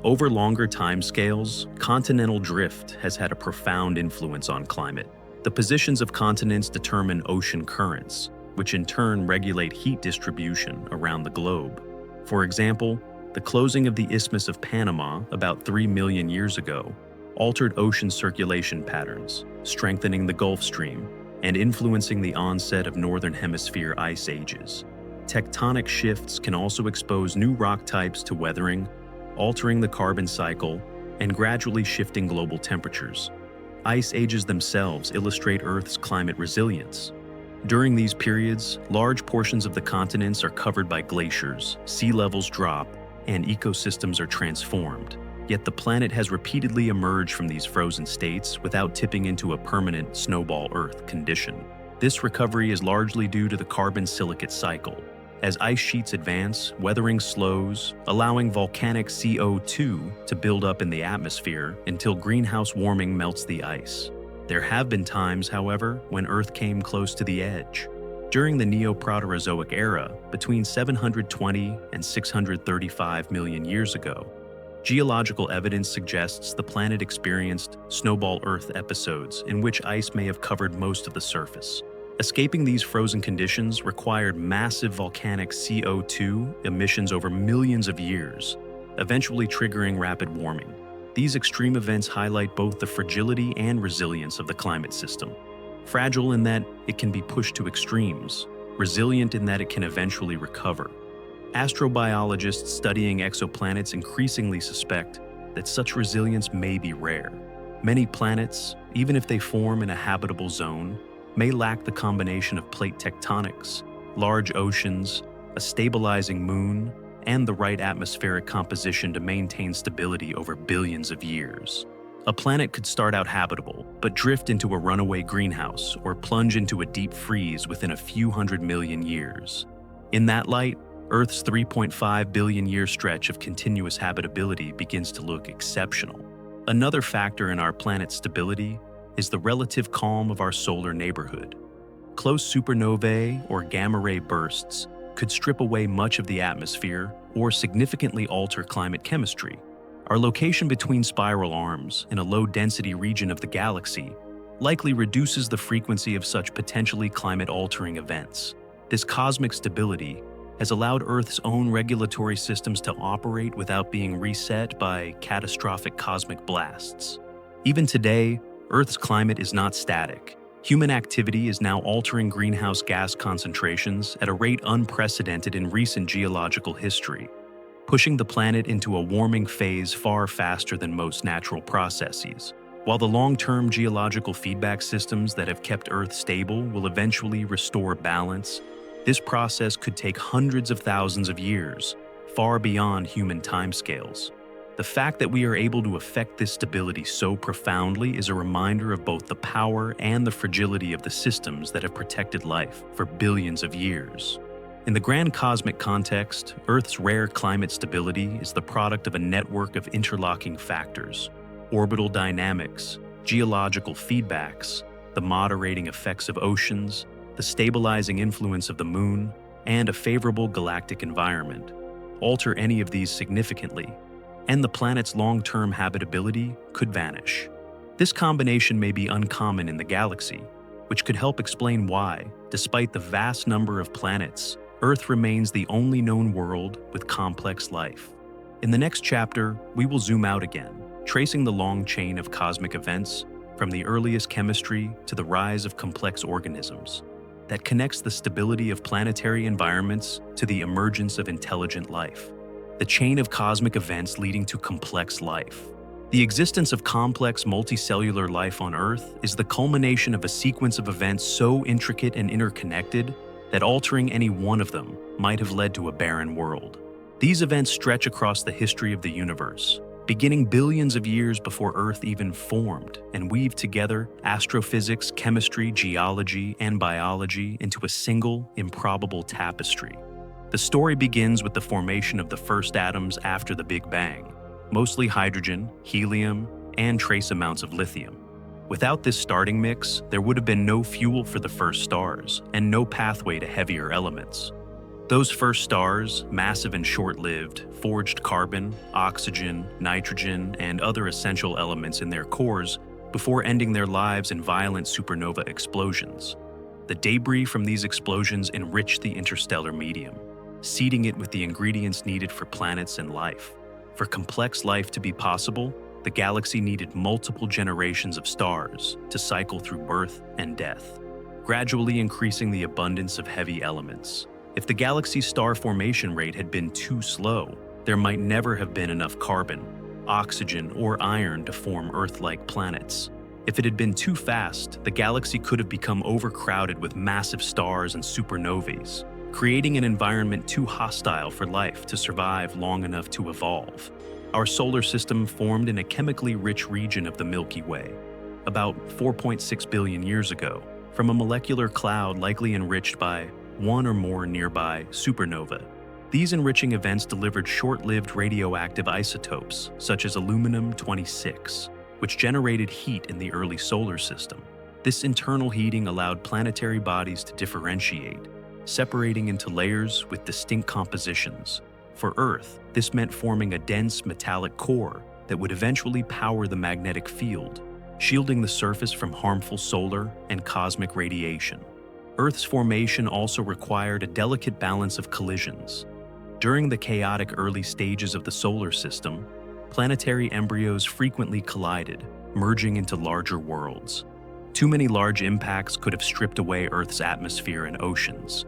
Over longer timescales, continental drift has had a profound influence on climate. The positions of continents determine ocean currents, which in turn regulate heat distribution around the globe. For example, the closing of the Isthmus of Panama about 3 million years ago altered ocean circulation patterns, strengthening the Gulf Stream and influencing the onset of Northern Hemisphere ice ages. Tectonic shifts can also expose new rock types to weathering, altering the carbon cycle, and gradually shifting global temperatures. Ice ages themselves illustrate Earth's climate resilience. During these periods, large portions of the continents are covered by glaciers, sea levels drop, and ecosystems are transformed. Yet the planet has repeatedly emerged from these frozen states without tipping into a permanent snowball Earth condition. This recovery is largely due to the carbon silicate cycle. As ice sheets advance, weathering slows, allowing volcanic CO2 to build up in the atmosphere until greenhouse warming melts the ice. There have been times, however, when Earth came close to the edge. During the Neoproterozoic era, between 720 and 635 million years ago, geological evidence suggests the planet experienced snowball Earth episodes in which ice may have covered most of the surface. Escaping these frozen conditions required massive volcanic CO2 emissions over millions of years, eventually triggering rapid warming. These extreme events highlight both the fragility and resilience of the climate system. Fragile in that it can be pushed to extremes, resilient in that it can eventually recover. Astrobiologists studying exoplanets increasingly suspect that such resilience may be rare. Many planets, even if they form in a habitable zone, may lack the combination of plate tectonics, large oceans, a stabilizing moon, and the right atmospheric composition to maintain stability over billions of years. A planet could start out habitable, but drift into a runaway greenhouse or plunge into a deep freeze within a few 100 million years. In that light, Earth's 3.5 billion year stretch of continuous habitability begins to look exceptional. Another factor in our planet's stability is the relative calm of our solar neighborhood. Close supernovae or gamma-ray bursts could strip away much of the atmosphere or significantly alter climate chemistry. Our location between spiral arms in a low-density region of the galaxy likely reduces the frequency of such potentially climate-altering events. This cosmic stability has allowed Earth's own regulatory systems to operate without being reset by catastrophic cosmic blasts. Even today, Earth's climate is not static. Human activity is now altering greenhouse gas concentrations at a rate unprecedented in recent geological history, pushing the planet into a warming phase far faster than most natural processes. While the long-term geological feedback systems that have kept Earth stable will eventually restore balance, this process could take hundreds of thousands of years, far beyond human timescales. The fact that we are able to affect this stability so profoundly is a reminder of both the power and the fragility of the systems that have protected life for billions of years. In the grand cosmic context, Earth's rare climate stability is the product of a network of interlocking factors: orbital dynamics, geological feedbacks, the moderating effects of oceans, the stabilizing influence of the moon, and a favorable galactic environment. Alter any of these significantly, and the planet's long-term habitability could vanish. This combination may be uncommon in the galaxy, which could help explain why, despite the vast number of planets, Earth remains the only known world with complex life. In the next chapter, we will zoom out again, tracing the long chain of cosmic events from the earliest chemistry to the rise of complex organisms that connects the stability of planetary environments to the emergence of intelligent life. The chain of cosmic events leading to complex life. The existence of complex multicellular life on Earth is the culmination of a sequence of events so intricate and interconnected that altering any one of them might have led to a barren world. These events stretch across the history of the universe, beginning billions of years before Earth even formed, and weave together astrophysics, chemistry, geology, and biology into a single, improbable tapestry. The story begins with the formation of the first atoms after the Big Bang, mostly hydrogen, helium, and trace amounts of lithium. Without this starting mix, there would have been no fuel for the first stars and no pathway to heavier elements. Those first stars, massive and short-lived, forged carbon, oxygen, nitrogen, and other essential elements in their cores before ending their lives in violent supernova explosions. The debris from these explosions enriched the interstellar medium, seeding it with the ingredients needed for planets and life. For complex life to be possible, the galaxy needed multiple generations of stars to cycle through birth and death, gradually increasing the abundance of heavy elements. If the galaxy's star formation rate had been too slow, there might never have been enough carbon, oxygen, or iron to form Earth-like planets. If it had been too fast, the galaxy could have become overcrowded with massive stars and supernovae, creating an environment too hostile for life to survive long enough to evolve. Our solar system formed in a chemically rich region of the Milky Way, about 4.6 billion years ago, from a molecular cloud likely enriched by one or more nearby supernovae. These enriching events delivered short-lived radioactive isotopes, such as aluminum-26, which generated heat in the early solar system. This internal heating allowed planetary bodies to differentiate, separating into layers with distinct compositions. For Earth, this meant forming a dense metallic core that would eventually power the magnetic field, shielding the surface from harmful solar and cosmic radiation. Earth's formation also required a delicate balance of collisions. During the chaotic early stages of the solar system, planetary embryos frequently collided, merging into larger worlds. Too many large impacts could have stripped away Earth's atmosphere and oceans.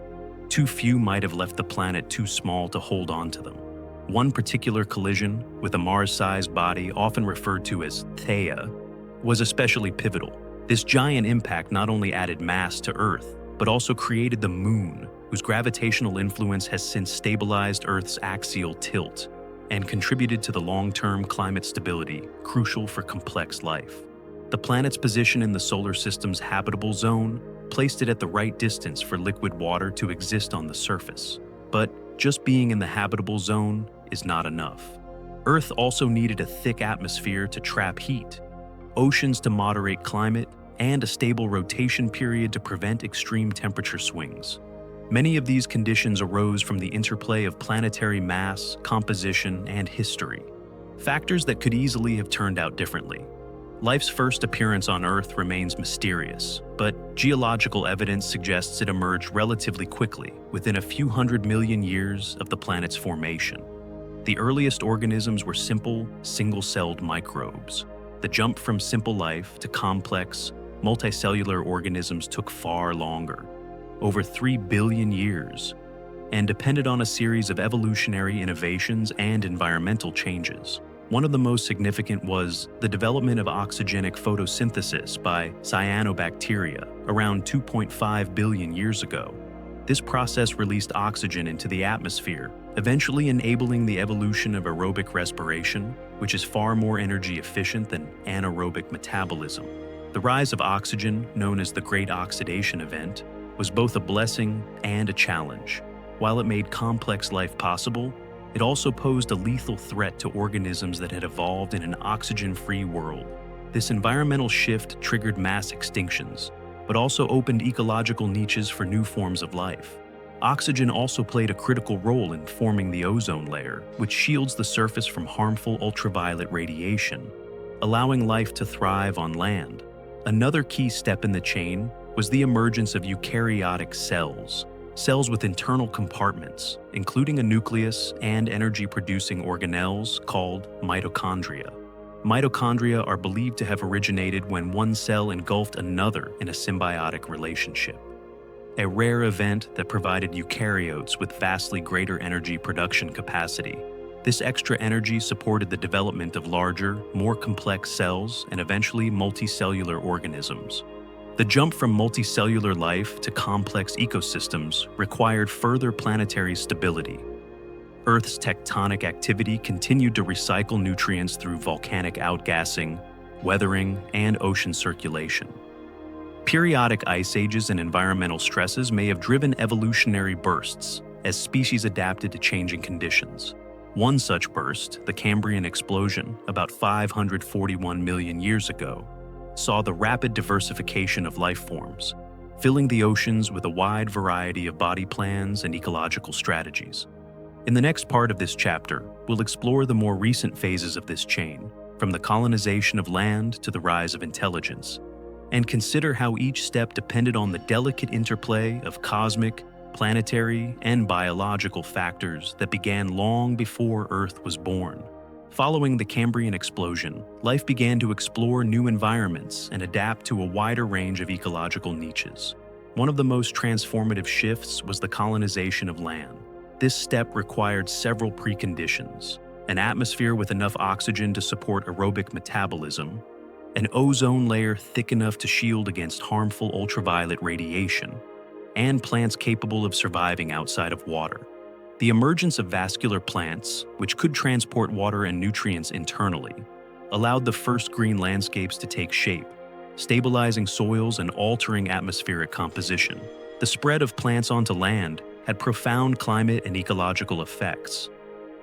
Too few might have left the planet too small to hold on to them. One particular collision, with a Mars-sized body often referred to as Theia, was especially pivotal. This giant impact not only added mass to Earth, but also created the Moon, whose gravitational influence has since stabilized Earth's axial tilt and contributed to the long-term climate stability crucial for complex life. The planet's position in the solar system's habitable zone placed it at the right distance for liquid water to exist on the surface. But just being in the habitable zone is not enough. Earth also needed a thick atmosphere to trap heat, oceans to moderate climate, and a stable rotation period to prevent extreme temperature swings. Many of these conditions arose from the interplay of planetary mass, composition, and history, factors that could easily have turned out differently. Life's first appearance on Earth remains mysterious, but geological evidence suggests it emerged relatively quickly, within a few 100 million years of the planet's formation. The earliest organisms were simple, single-celled microbes. The jump from simple life to complex, multicellular organisms took far longer, over 3 billion years, and depended on a series of evolutionary innovations and environmental changes. One of the most significant was the development of oxygenic photosynthesis by cyanobacteria around 2.5 billion years ago. This process released oxygen into the atmosphere, eventually enabling the evolution of aerobic respiration, which is far more energy efficient than anaerobic metabolism. The rise of oxygen, known as the Great Oxidation Event, was both a blessing and a challenge. While it made complex life possible, it also posed a lethal threat to organisms that had evolved in an oxygen-free world. This environmental shift triggered mass extinctions, but also opened ecological niches for new forms of life. Oxygen also played a critical role in forming the ozone layer, which shields the surface from harmful ultraviolet radiation, allowing life to thrive on land. Another key step in the chain was the emergence of eukaryotic cells with internal compartments, including a nucleus and energy-producing organelles called mitochondria. Mitochondria are believed to have originated when one cell engulfed another in a symbiotic relationship, a rare event that provided eukaryotes with vastly greater energy production capacity. This extra energy supported the development of larger, more complex cells and eventually multicellular organisms. The jump from multicellular life to complex ecosystems required further planetary stability. Earth's tectonic activity continued to recycle nutrients through volcanic outgassing, weathering, and ocean circulation. Periodic ice ages and environmental stresses may have driven evolutionary bursts as species adapted to changing conditions. One such burst, the Cambrian explosion, about 541 million years ago, saw the rapid diversification of life forms, filling the oceans with a wide variety of body plans and ecological strategies. In the next part of this chapter, we'll explore the more recent phases of this chain, from the colonization of land to the rise of intelligence, and consider how each step depended on the delicate interplay of cosmic, planetary, and biological factors that began long before Earth was born. Following the Cambrian explosion, life began to explore new environments and adapt to a wider range of ecological niches. One of the most transformative shifts was the colonization of land. This step required several preconditions: an atmosphere with enough oxygen to support aerobic metabolism, an ozone layer thick enough to shield against harmful ultraviolet radiation, and plants capable of surviving outside of water. The emergence of vascular plants, which could transport water and nutrients internally, allowed the first green landscapes to take shape, stabilizing soils and altering atmospheric composition. The spread of plants onto land had profound climate and ecological effects.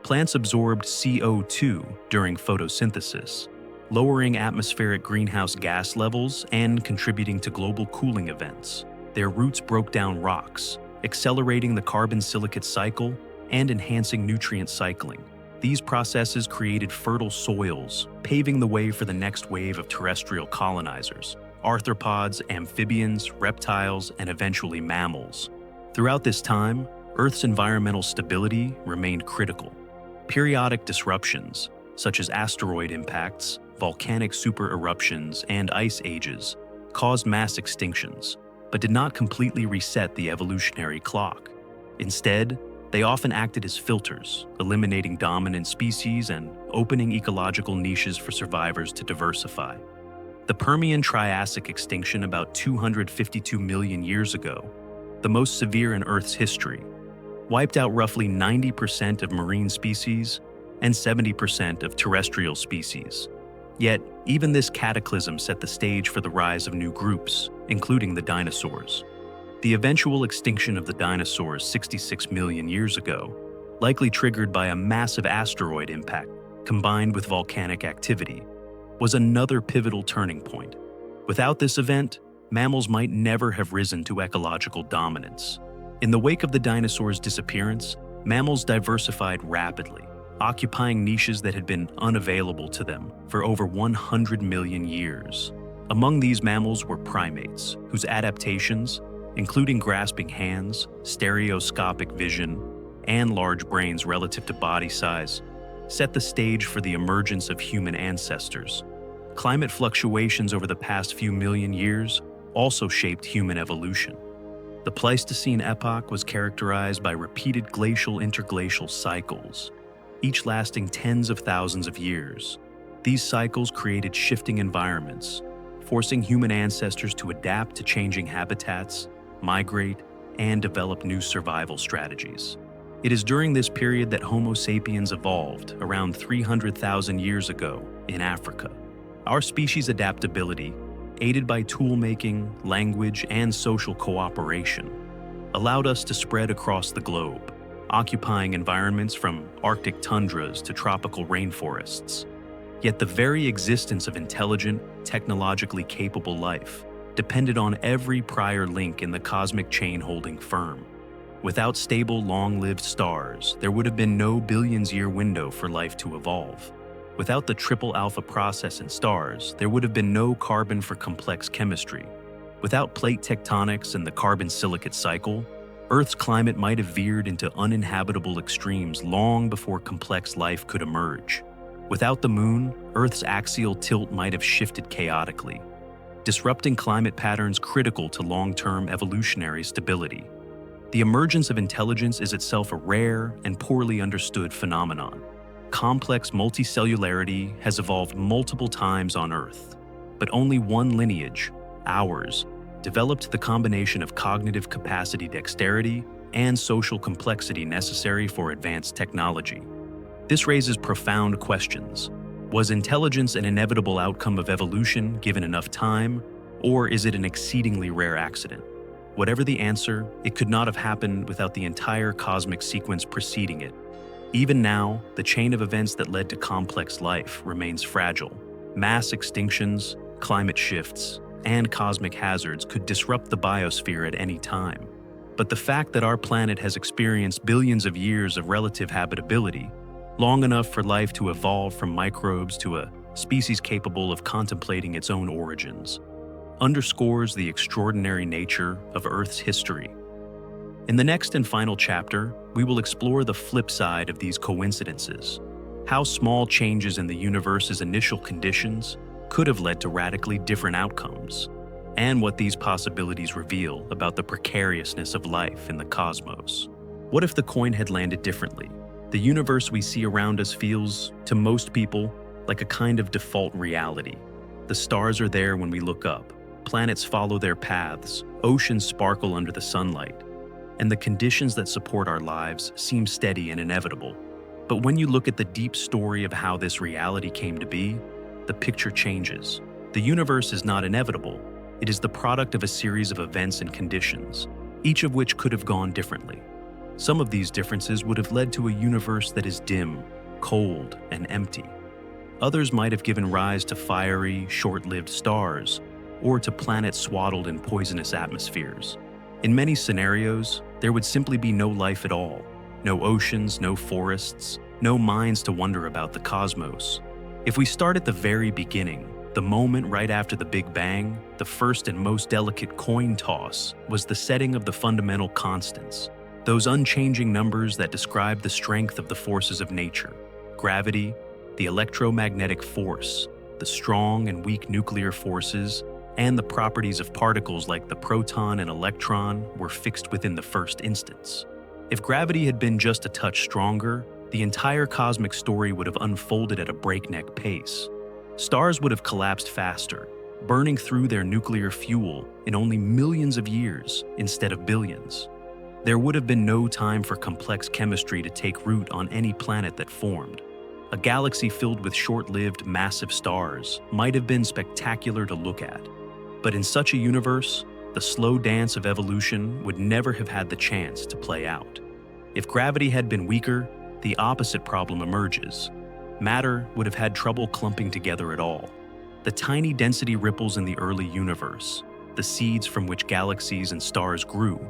Plants absorbed CO2 during photosynthesis, lowering atmospheric greenhouse gas levels and contributing to global cooling events. Their roots broke down rocks, accelerating the carbon silicate cycle and enhancing nutrient cycling. These processes created fertile soils, paving the way for the next wave of terrestrial colonizers. arthropods, amphibians, reptiles, and eventually mammals. Throughout this time, Earth's environmental stability remained critical. Periodic disruptions, such as asteroid impacts, volcanic supereruptions, and ice ages, caused mass extinctions, but did not completely reset the evolutionary clock. Instead, they often acted as filters, eliminating dominant species and opening ecological niches for survivors to diversify. The Permian-Triassic extinction about 252 million years ago, the most severe in Earth's history, wiped out roughly 90% of marine species and 70% of terrestrial species. Yet, even this cataclysm set the stage for the rise of new groups, including the dinosaurs. The eventual extinction of the dinosaurs 66 million years ago, likely triggered by a massive asteroid impact combined with volcanic activity, was another pivotal turning point. Without this event, mammals might never have risen to ecological dominance. In the wake of the dinosaurs' disappearance, mammals diversified rapidly, occupying niches that had been unavailable to them for over 100 million years. Among these mammals were primates, whose adaptations, including grasping hands, stereoscopic vision, and large brains relative to body size, set the stage for the emergence of human ancestors. Climate fluctuations over the past few million years also shaped human evolution. The Pleistocene epoch was characterized by repeated glacial-interglacial cycles, each lasting tens of thousands of years. These cycles created shifting environments, forcing human ancestors to adapt to changing habitats, migrate, and develop new survival strategies. It is during this period that Homo sapiens evolved, around 300,000 years ago, in Africa. Our species' adaptability, aided by tool-making, language, and social cooperation, allowed us to spread across the globe, occupying environments from Arctic tundras to tropical rainforests. Yet the very existence of intelligent, technologically capable life depended on every prior link in the cosmic chain holding firm. Without stable, long-lived stars, there would have been no billions-year window for life to evolve. Without the triple alpha process in stars, there would have been no carbon for complex chemistry. Without plate tectonics and the carbon-silicate cycle, Earth's climate might have veered into uninhabitable extremes long before complex life could emerge. Without the moon, Earth's axial tilt might have shifted chaotically, disrupting climate patterns critical to long-term evolutionary stability. The emergence of intelligence is itself a rare and poorly understood phenomenon. Complex multicellularity has evolved multiple times on Earth, but only one lineage, ours, developed the combination of cognitive capacity, dexterity, and social complexity necessary for advanced technology. This raises profound questions. Was intelligence an inevitable outcome of evolution given enough time, or is it an exceedingly rare accident? Whatever the answer, it could not have happened without the entire cosmic sequence preceding it. Even now, the chain of events that led to complex life remains fragile. Mass extinctions, climate shifts, and cosmic hazards could disrupt the biosphere at any time. But the fact that our planet has experienced billions of years of relative habitability, long enough for life to evolve from microbes to a species capable of contemplating its own origins, underscores the extraordinary nature of Earth's history. In the next and final chapter, we will explore the flip side of these coincidences, how small changes in the universe's initial conditions could have led to radically different outcomes, and what these possibilities reveal about the precariousness of life in the cosmos. What if the coin had landed differently? The universe we see around us feels, to most people, like a kind of default reality. The stars are there when we look up, planets follow their paths, oceans sparkle under the sunlight, and the conditions that support our lives seem steady and inevitable. But when you look at the deep story of how this reality came to be, the picture changes. The universe is not inevitable. It is the product of a series of events and conditions, each of which could have gone differently. Some of these differences would have led to a universe that is dim, cold, and empty. Others might have given rise to fiery, short-lived stars, or to planets swaddled in poisonous atmospheres. In many scenarios, there would simply be no life at all. No oceans, no forests, no minds to wonder about the cosmos. If we start at the very beginning, The moment right after the Big Bang, the first and most delicate coin toss, was the setting of the fundamental constants, those unchanging numbers that describe the strength of the forces of nature: gravity, the electromagnetic force, the strong and weak nuclear forces, and the properties of particles like the proton and electron were fixed within the first instance. If gravity had been just a touch stronger, the entire cosmic story would have unfolded at a breakneck pace. Stars would have collapsed faster, burning through their nuclear fuel in only millions of years instead of billions. There would have been no time for complex chemistry to take root on any planet that formed. A galaxy filled with short-lived, massive stars might have been spectacular to look at. But in such a universe, the slow dance of evolution would never have had the chance to play out. If gravity had been weaker, the opposite problem emerges. Matter would have had trouble clumping together at all. The tiny density ripples in the early universe, the seeds from which galaxies and stars grew,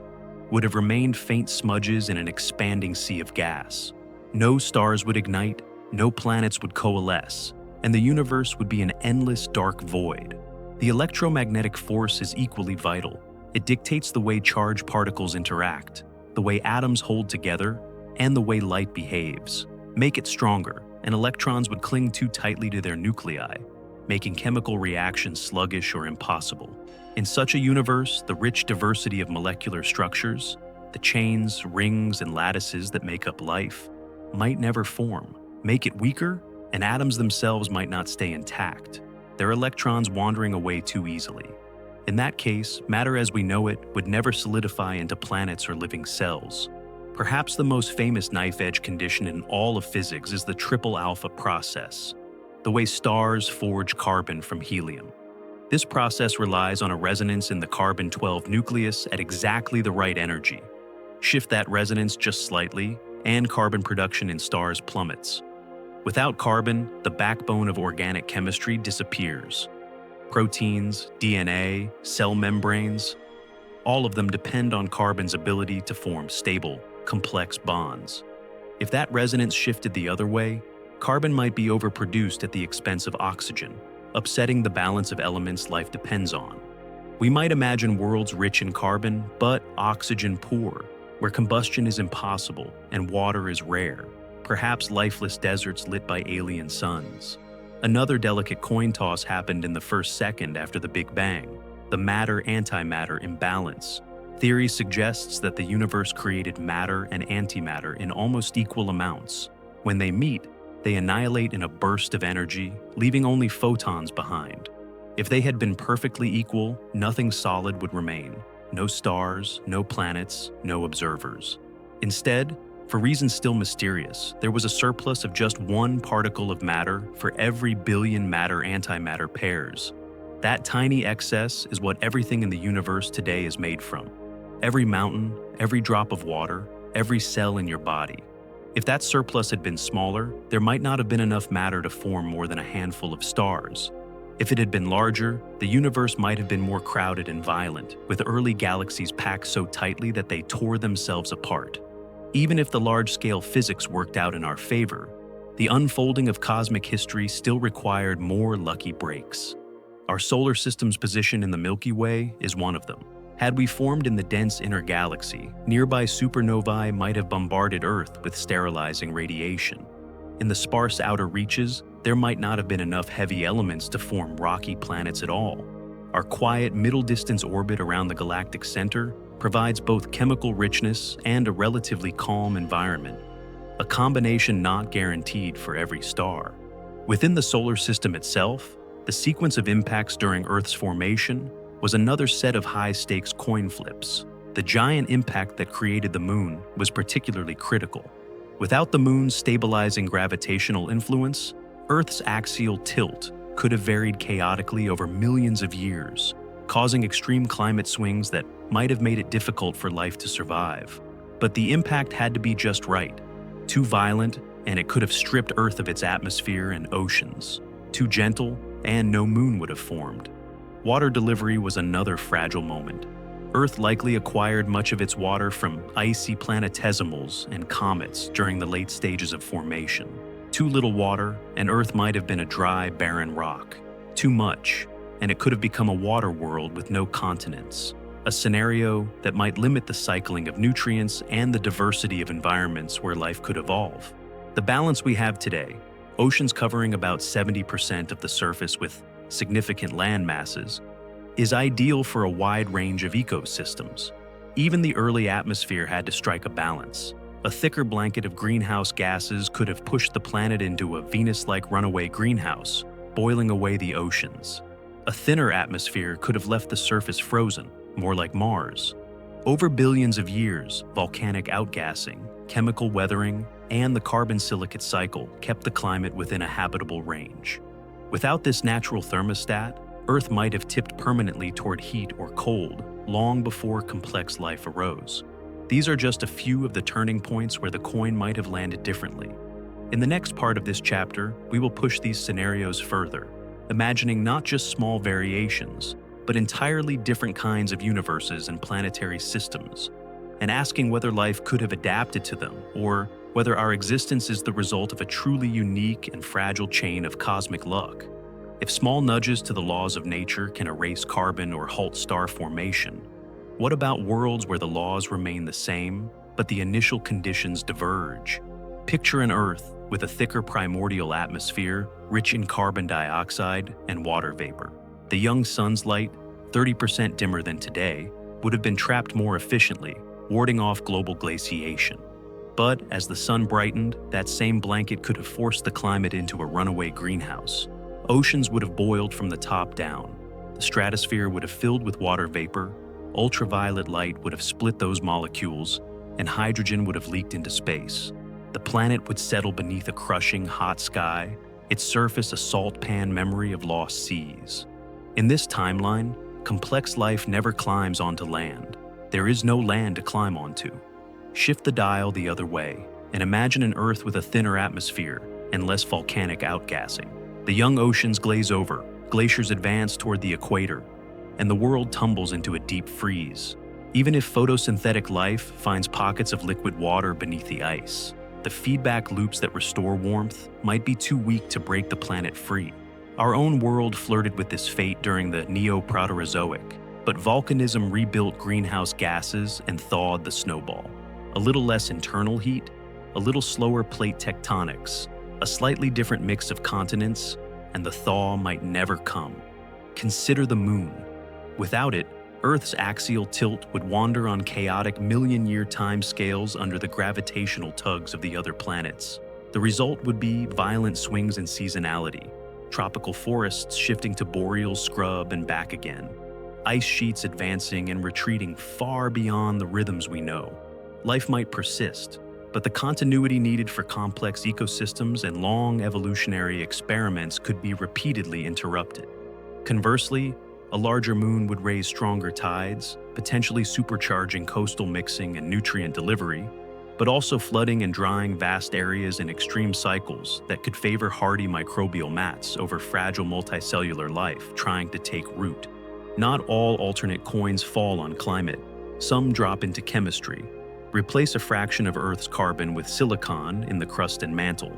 would have remained faint smudges in an expanding sea of gas. No stars would ignite, no planets would coalesce, and the universe would be an endless dark void. The electromagnetic force is equally vital. It dictates the way charged particles interact, the way atoms hold together, and the way light behaves. Make it stronger, and electrons would cling too tightly to their nuclei, making chemical reactions sluggish or impossible. In such a universe, the rich diversity of molecular structures, the chains, rings, and lattices that make up life, might never form. Make it weaker, and atoms themselves might not stay intact, their electrons wandering away too easily. In that case, matter as we know it would never solidify into planets or living cells. Perhaps the most famous knife-edge condition in all of physics is the triple alpha process, the way stars forge carbon from helium. This process relies on a resonance in the carbon-12 nucleus at exactly the right energy. Shift that resonance just slightly, and carbon production in stars plummets. Without carbon, the backbone of organic chemistry disappears. Proteins, DNA, cell membranes, all of them depend on carbon's ability to form stable, complex bonds. If that resonance shifted the other way, carbon might be overproduced at the expense of oxygen, upsetting the balance of elements life depends on. We might imagine worlds rich in carbon, but oxygen poor, where combustion is impossible and water is rare, perhaps lifeless deserts lit by alien suns. Another delicate coin toss happened in the first second after the Big Bang, the matter-antimatter imbalance. Theory suggests that the universe created matter and antimatter in almost equal amounts. When they meet, they annihilate in a burst of energy, leaving only photons behind. If they had been perfectly equal, nothing solid would remain. No stars, no planets, no observers. Instead, for reasons still mysterious, there was a surplus of just one particle of matter for every billion matter-antimatter pairs. That tiny excess is what everything in the universe today is made from. Every mountain, every drop of water, every cell in your body. If that surplus had been smaller, there might not have been enough matter to form more than a handful of stars. If it had been larger, the universe might have been more crowded and violent, with early galaxies packed so tightly that they tore themselves apart. Even if the large-scale physics worked out in our favor, the unfolding of cosmic history still required more lucky breaks. Our solar system's position in the Milky Way is one of them. Had we formed in the dense inner galaxy, nearby supernovae might have bombarded Earth with sterilizing radiation. In the sparse outer reaches, there might not have been enough heavy elements to form rocky planets at all. Our quiet middle-distance orbit around the galactic center provides both chemical richness and a relatively calm environment, a combination not guaranteed for every star. Within the solar system itself, the sequence of impacts during Earth's formation was another set of high-stakes coin flips. The giant impact that created the Moon was particularly critical. Without the Moon's stabilizing gravitational influence, Earth's axial tilt could have varied chaotically over millions of years, causing extreme climate swings that might have made it difficult for life to survive. But the impact had to be just right. Too violent, and it could have stripped Earth of its atmosphere and oceans. Too gentle, and no moon would have formed. Water delivery was another fragile moment. Earth likely acquired much of its water from icy planetesimals and comets during the late stages of formation. Too little water, and Earth might have been a dry, barren rock. Too much, and it could have become a water world with no continents, a scenario that might limit the cycling of nutrients and the diversity of environments where life could evolve. The balance we have today, oceans covering about 70% of the surface with significant land masses, is ideal for a wide range of ecosystems. Even the early atmosphere had to strike a balance. A thicker blanket of greenhouse gases could have pushed the planet into a Venus-like runaway greenhouse, boiling away the oceans. A thinner atmosphere could have left the surface frozen, more like Mars. Over billions of years, volcanic outgassing, chemical weathering, and the carbon silicate cycle kept the climate within a habitable range. Without this natural thermostat, Earth might have tipped permanently toward heat or cold long before complex life arose. These are just a few of the turning points where the coin might have landed differently. In the next part of this chapter, we will push these scenarios further, imagining not just small variations, but entirely different kinds of universes and planetary systems, and asking whether life could have adapted to them, or whether our existence is the result of a truly unique and fragile chain of cosmic luck. If small nudges to the laws of nature can erase carbon or halt star formation, what about worlds where the laws remain the same, but the initial conditions diverge? Picture an Earth with a thicker primordial atmosphere, rich in carbon dioxide and water vapor. The young sun's light, 30% dimmer than today, would have been trapped more efficiently, warding off global glaciation. But as the sun brightened, that same blanket could have forced the climate into a runaway greenhouse. Oceans would have boiled from the top down. The stratosphere would have filled with water vapor, ultraviolet light would have split those molecules, and hydrogen would have leaked into space. The planet would settle beneath a crushing hot sky, its surface a salt pan memory of lost seas. In this timeline, complex life never climbs onto land. There is no land to climb onto. Shift the dial the other way, and imagine an Earth with a thinner atmosphere and less volcanic outgassing. The young oceans glaze over, glaciers advance toward the equator, and the world tumbles into a deep freeze. Even if photosynthetic life finds pockets of liquid water beneath the ice, the feedback loops that restore warmth might be too weak to break the planet free. Our own world flirted with this fate during the Neo-Proterozoic, but volcanism rebuilt greenhouse gases and thawed the snowball. A little less internal heat, a little slower plate tectonics, a slightly different mix of continents, and the thaw might never come. Consider the moon. Without it, Earth's axial tilt would wander on chaotic million-year timescales under the gravitational tugs of the other planets. The result would be violent swings in seasonality, tropical forests shifting to boreal scrub and back again, ice sheets advancing and retreating far beyond the rhythms we know. Life might persist, but the continuity needed for complex ecosystems and long evolutionary experiments could be repeatedly interrupted. Conversely, a larger moon would raise stronger tides, potentially supercharging coastal mixing and nutrient delivery, but also flooding and drying vast areas in extreme cycles that could favor hardy microbial mats over fragile multicellular life trying to take root. Not all alternate coins fall on climate. Some drop into chemistry. Replace a fraction of Earth's carbon with silicon in the crust and mantle,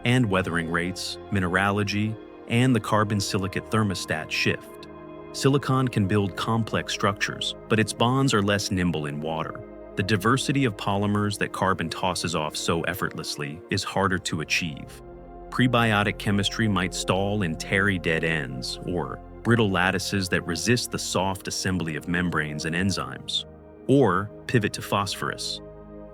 and weathering rates, mineralogy, and the carbon silicate thermostat shift. Silicon can build complex structures, but its bonds are less nimble in water. The diversity of polymers that carbon tosses off so effortlessly is harder to achieve. Prebiotic chemistry might stall in tarry dead ends, or brittle lattices that resist the soft assembly of membranes and enzymes. Or pivot to phosphorus,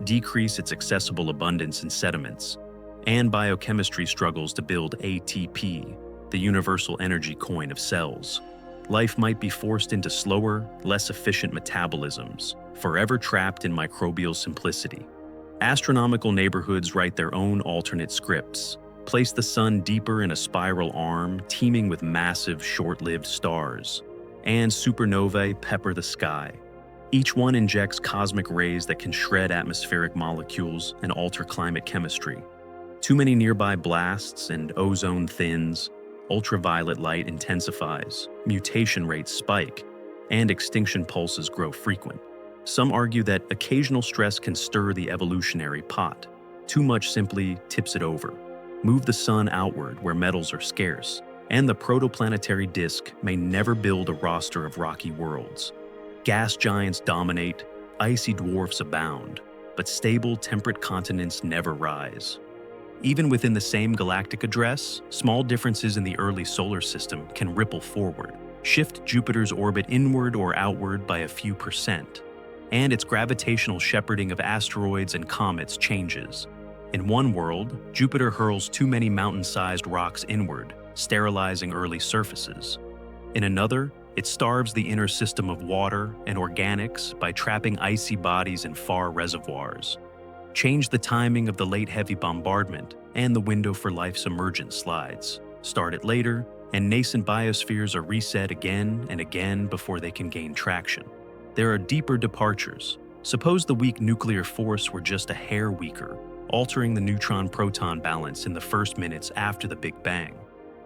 decrease its accessible abundance in sediments, and biochemistry struggles to build ATP, the universal energy coin of cells. Life might be forced into slower, less efficient metabolisms, forever trapped in microbial simplicity. Astronomical neighborhoods write their own alternate scripts, place the sun deeper in a spiral arm teeming with massive, short-lived stars, and supernovae pepper the sky. Each one injects cosmic rays that can shred atmospheric molecules and alter climate chemistry. Too many nearby blasts and ozone thins, ultraviolet light intensifies, mutation rates spike, and extinction pulses grow frequent. Some argue that occasional stress can stir the evolutionary pot. Too much simply tips it over. Move the sun outward where metals are scarce, And the protoplanetary disk may never build a roster of rocky worlds. Gas giants dominate, icy dwarfs abound, but stable, temperate continents never rise. Even within the same galactic address, small differences in the early solar system can ripple forward, shift Jupiter's orbit inward or outward by a few percent, and its gravitational shepherding of asteroids and comets changes. In one world, Jupiter hurls too many mountain-sized rocks inward, sterilizing early surfaces. In another, it starves the inner system of water and organics by trapping icy bodies in far reservoirs. Change the timing of the late heavy bombardment, and the window for life's emergence slides. Start it later, and nascent biospheres are reset again and again before they can gain traction. There are deeper departures. Suppose the weak nuclear force were just a hair weaker, altering the neutron-proton balance in the first minutes after the Big Bang.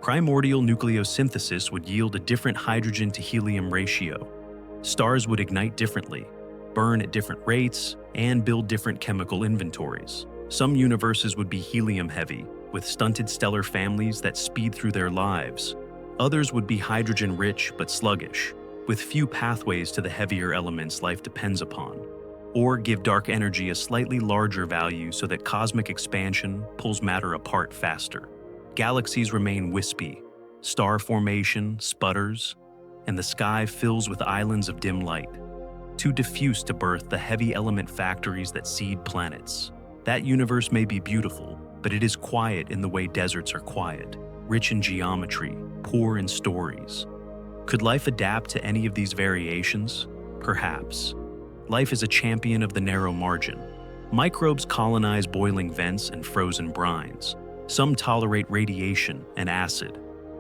Primordial nucleosynthesis would yield a different hydrogen to helium ratio. Stars would ignite differently, burn at different rates, and build different chemical inventories. Some universes would be helium-heavy, with stunted stellar families that speed through their lives. Others would be hydrogen-rich but sluggish, with few pathways to the heavier elements life depends upon. Or give dark energy a slightly larger value so that cosmic expansion pulls matter apart faster. Galaxies remain wispy, star formation sputters, and the sky fills with islands of dim light, too diffuse to birth the heavy element factories that seed planets. That universe may be beautiful, but it is quiet in the way deserts are quiet, rich in geometry, poor in stories. Could life adapt to any of these variations? Perhaps. Life is a champion of the narrow margin. Microbes colonize boiling vents and frozen brines. Some tolerate radiation and acid.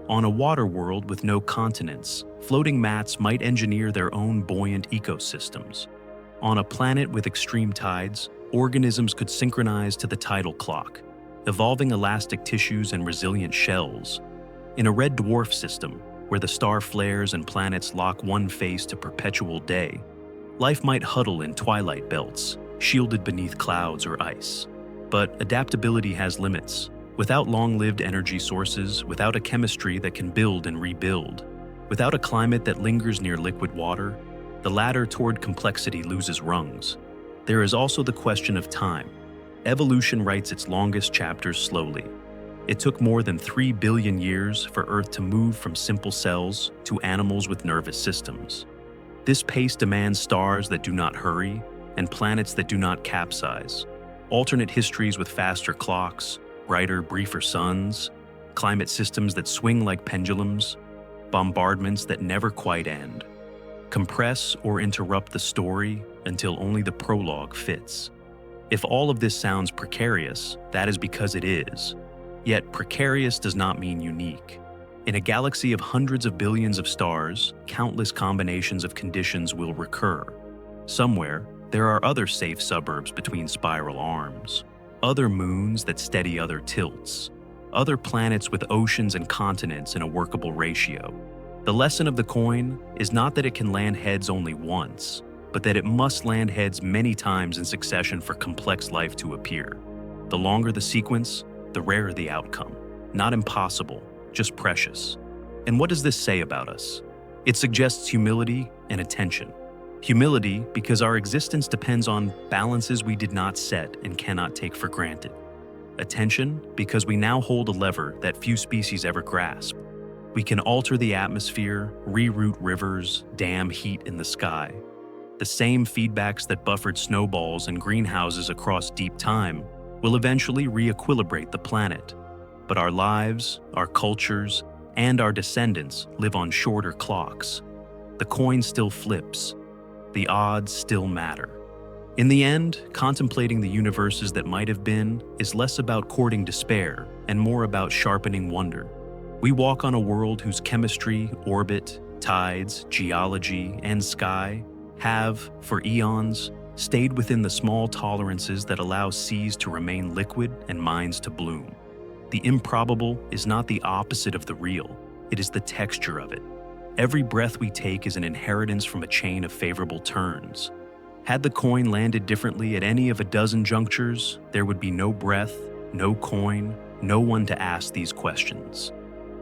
On a water world with no continents, floating mats might engineer their own buoyant ecosystems. On a planet with extreme tides, organisms could synchronize to the tidal clock, evolving elastic tissues and resilient shells. In a red dwarf system, where the star flares and planets lock one face to perpetual day, life might huddle in twilight belts, shielded beneath clouds or ice. But adaptability has limits. Without long-lived energy sources, without a chemistry that can build and rebuild, without a climate that lingers near liquid water, the ladder toward complexity loses rungs. There is also the question of time. Evolution writes its longest chapters slowly. It took more than 3 billion years for Earth to move from simple cells to animals with nervous systems. This pace demands stars that do not hurry and planets that do not capsize, alternate histories with faster clocks, brighter, briefer suns, climate systems that swing like pendulums, bombardments that never quite end. Compress or interrupt the story until only the prologue fits. If all of this sounds precarious, that is because it is. Yet precarious does not mean unique. In a galaxy of hundreds of billions of stars, countless combinations of conditions will recur. Somewhere, there are other safe suburbs between spiral arms, other moons that steady other tilts, other planets with oceans and continents in a workable ratio. The lesson of the coin is not that it can land heads only once, but that it must land heads many times in succession for complex life to appear. The longer the sequence, the rarer the outcome. Not impossible, just precious. And what does this say about us? It suggests humility and attention. Humility because our existence depends on balances we did not set and cannot take for granted. Attention because we now hold a lever that few species ever grasp. We can alter the atmosphere, reroute rivers, dam heat in the sky. The same feedbacks that buffered snowballs and greenhouses across deep time will eventually re-equilibrate the planet. But our lives, our cultures, and our descendants live on shorter clocks. The coin still flips. The odds still matter. In the end, contemplating the universes that might have been is less about courting despair and more about sharpening wonder. We walk on a world whose chemistry, orbit, tides, geology, and sky have, for eons, stayed within the small tolerances that allow seas to remain liquid and minds to bloom. The improbable is not the opposite of the real, it is the texture of it. Every breath we take is an inheritance from a chain of favorable turns. Had the coin landed differently at any of a dozen junctures, there would be no breath, no coin, no one to ask these questions.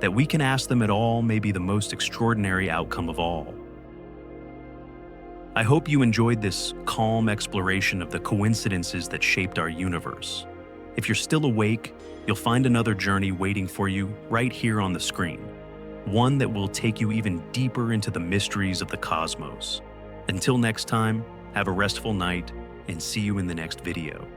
that we can ask them at all may be the most extraordinary outcome of all. I hope you enjoyed this calm exploration of the coincidences that shaped our universe. If you're still awake, you'll find another journey waiting for you right here on the screen, one that will take you even deeper into the mysteries of the cosmos. Until next time, have a restful night and see you in the next video.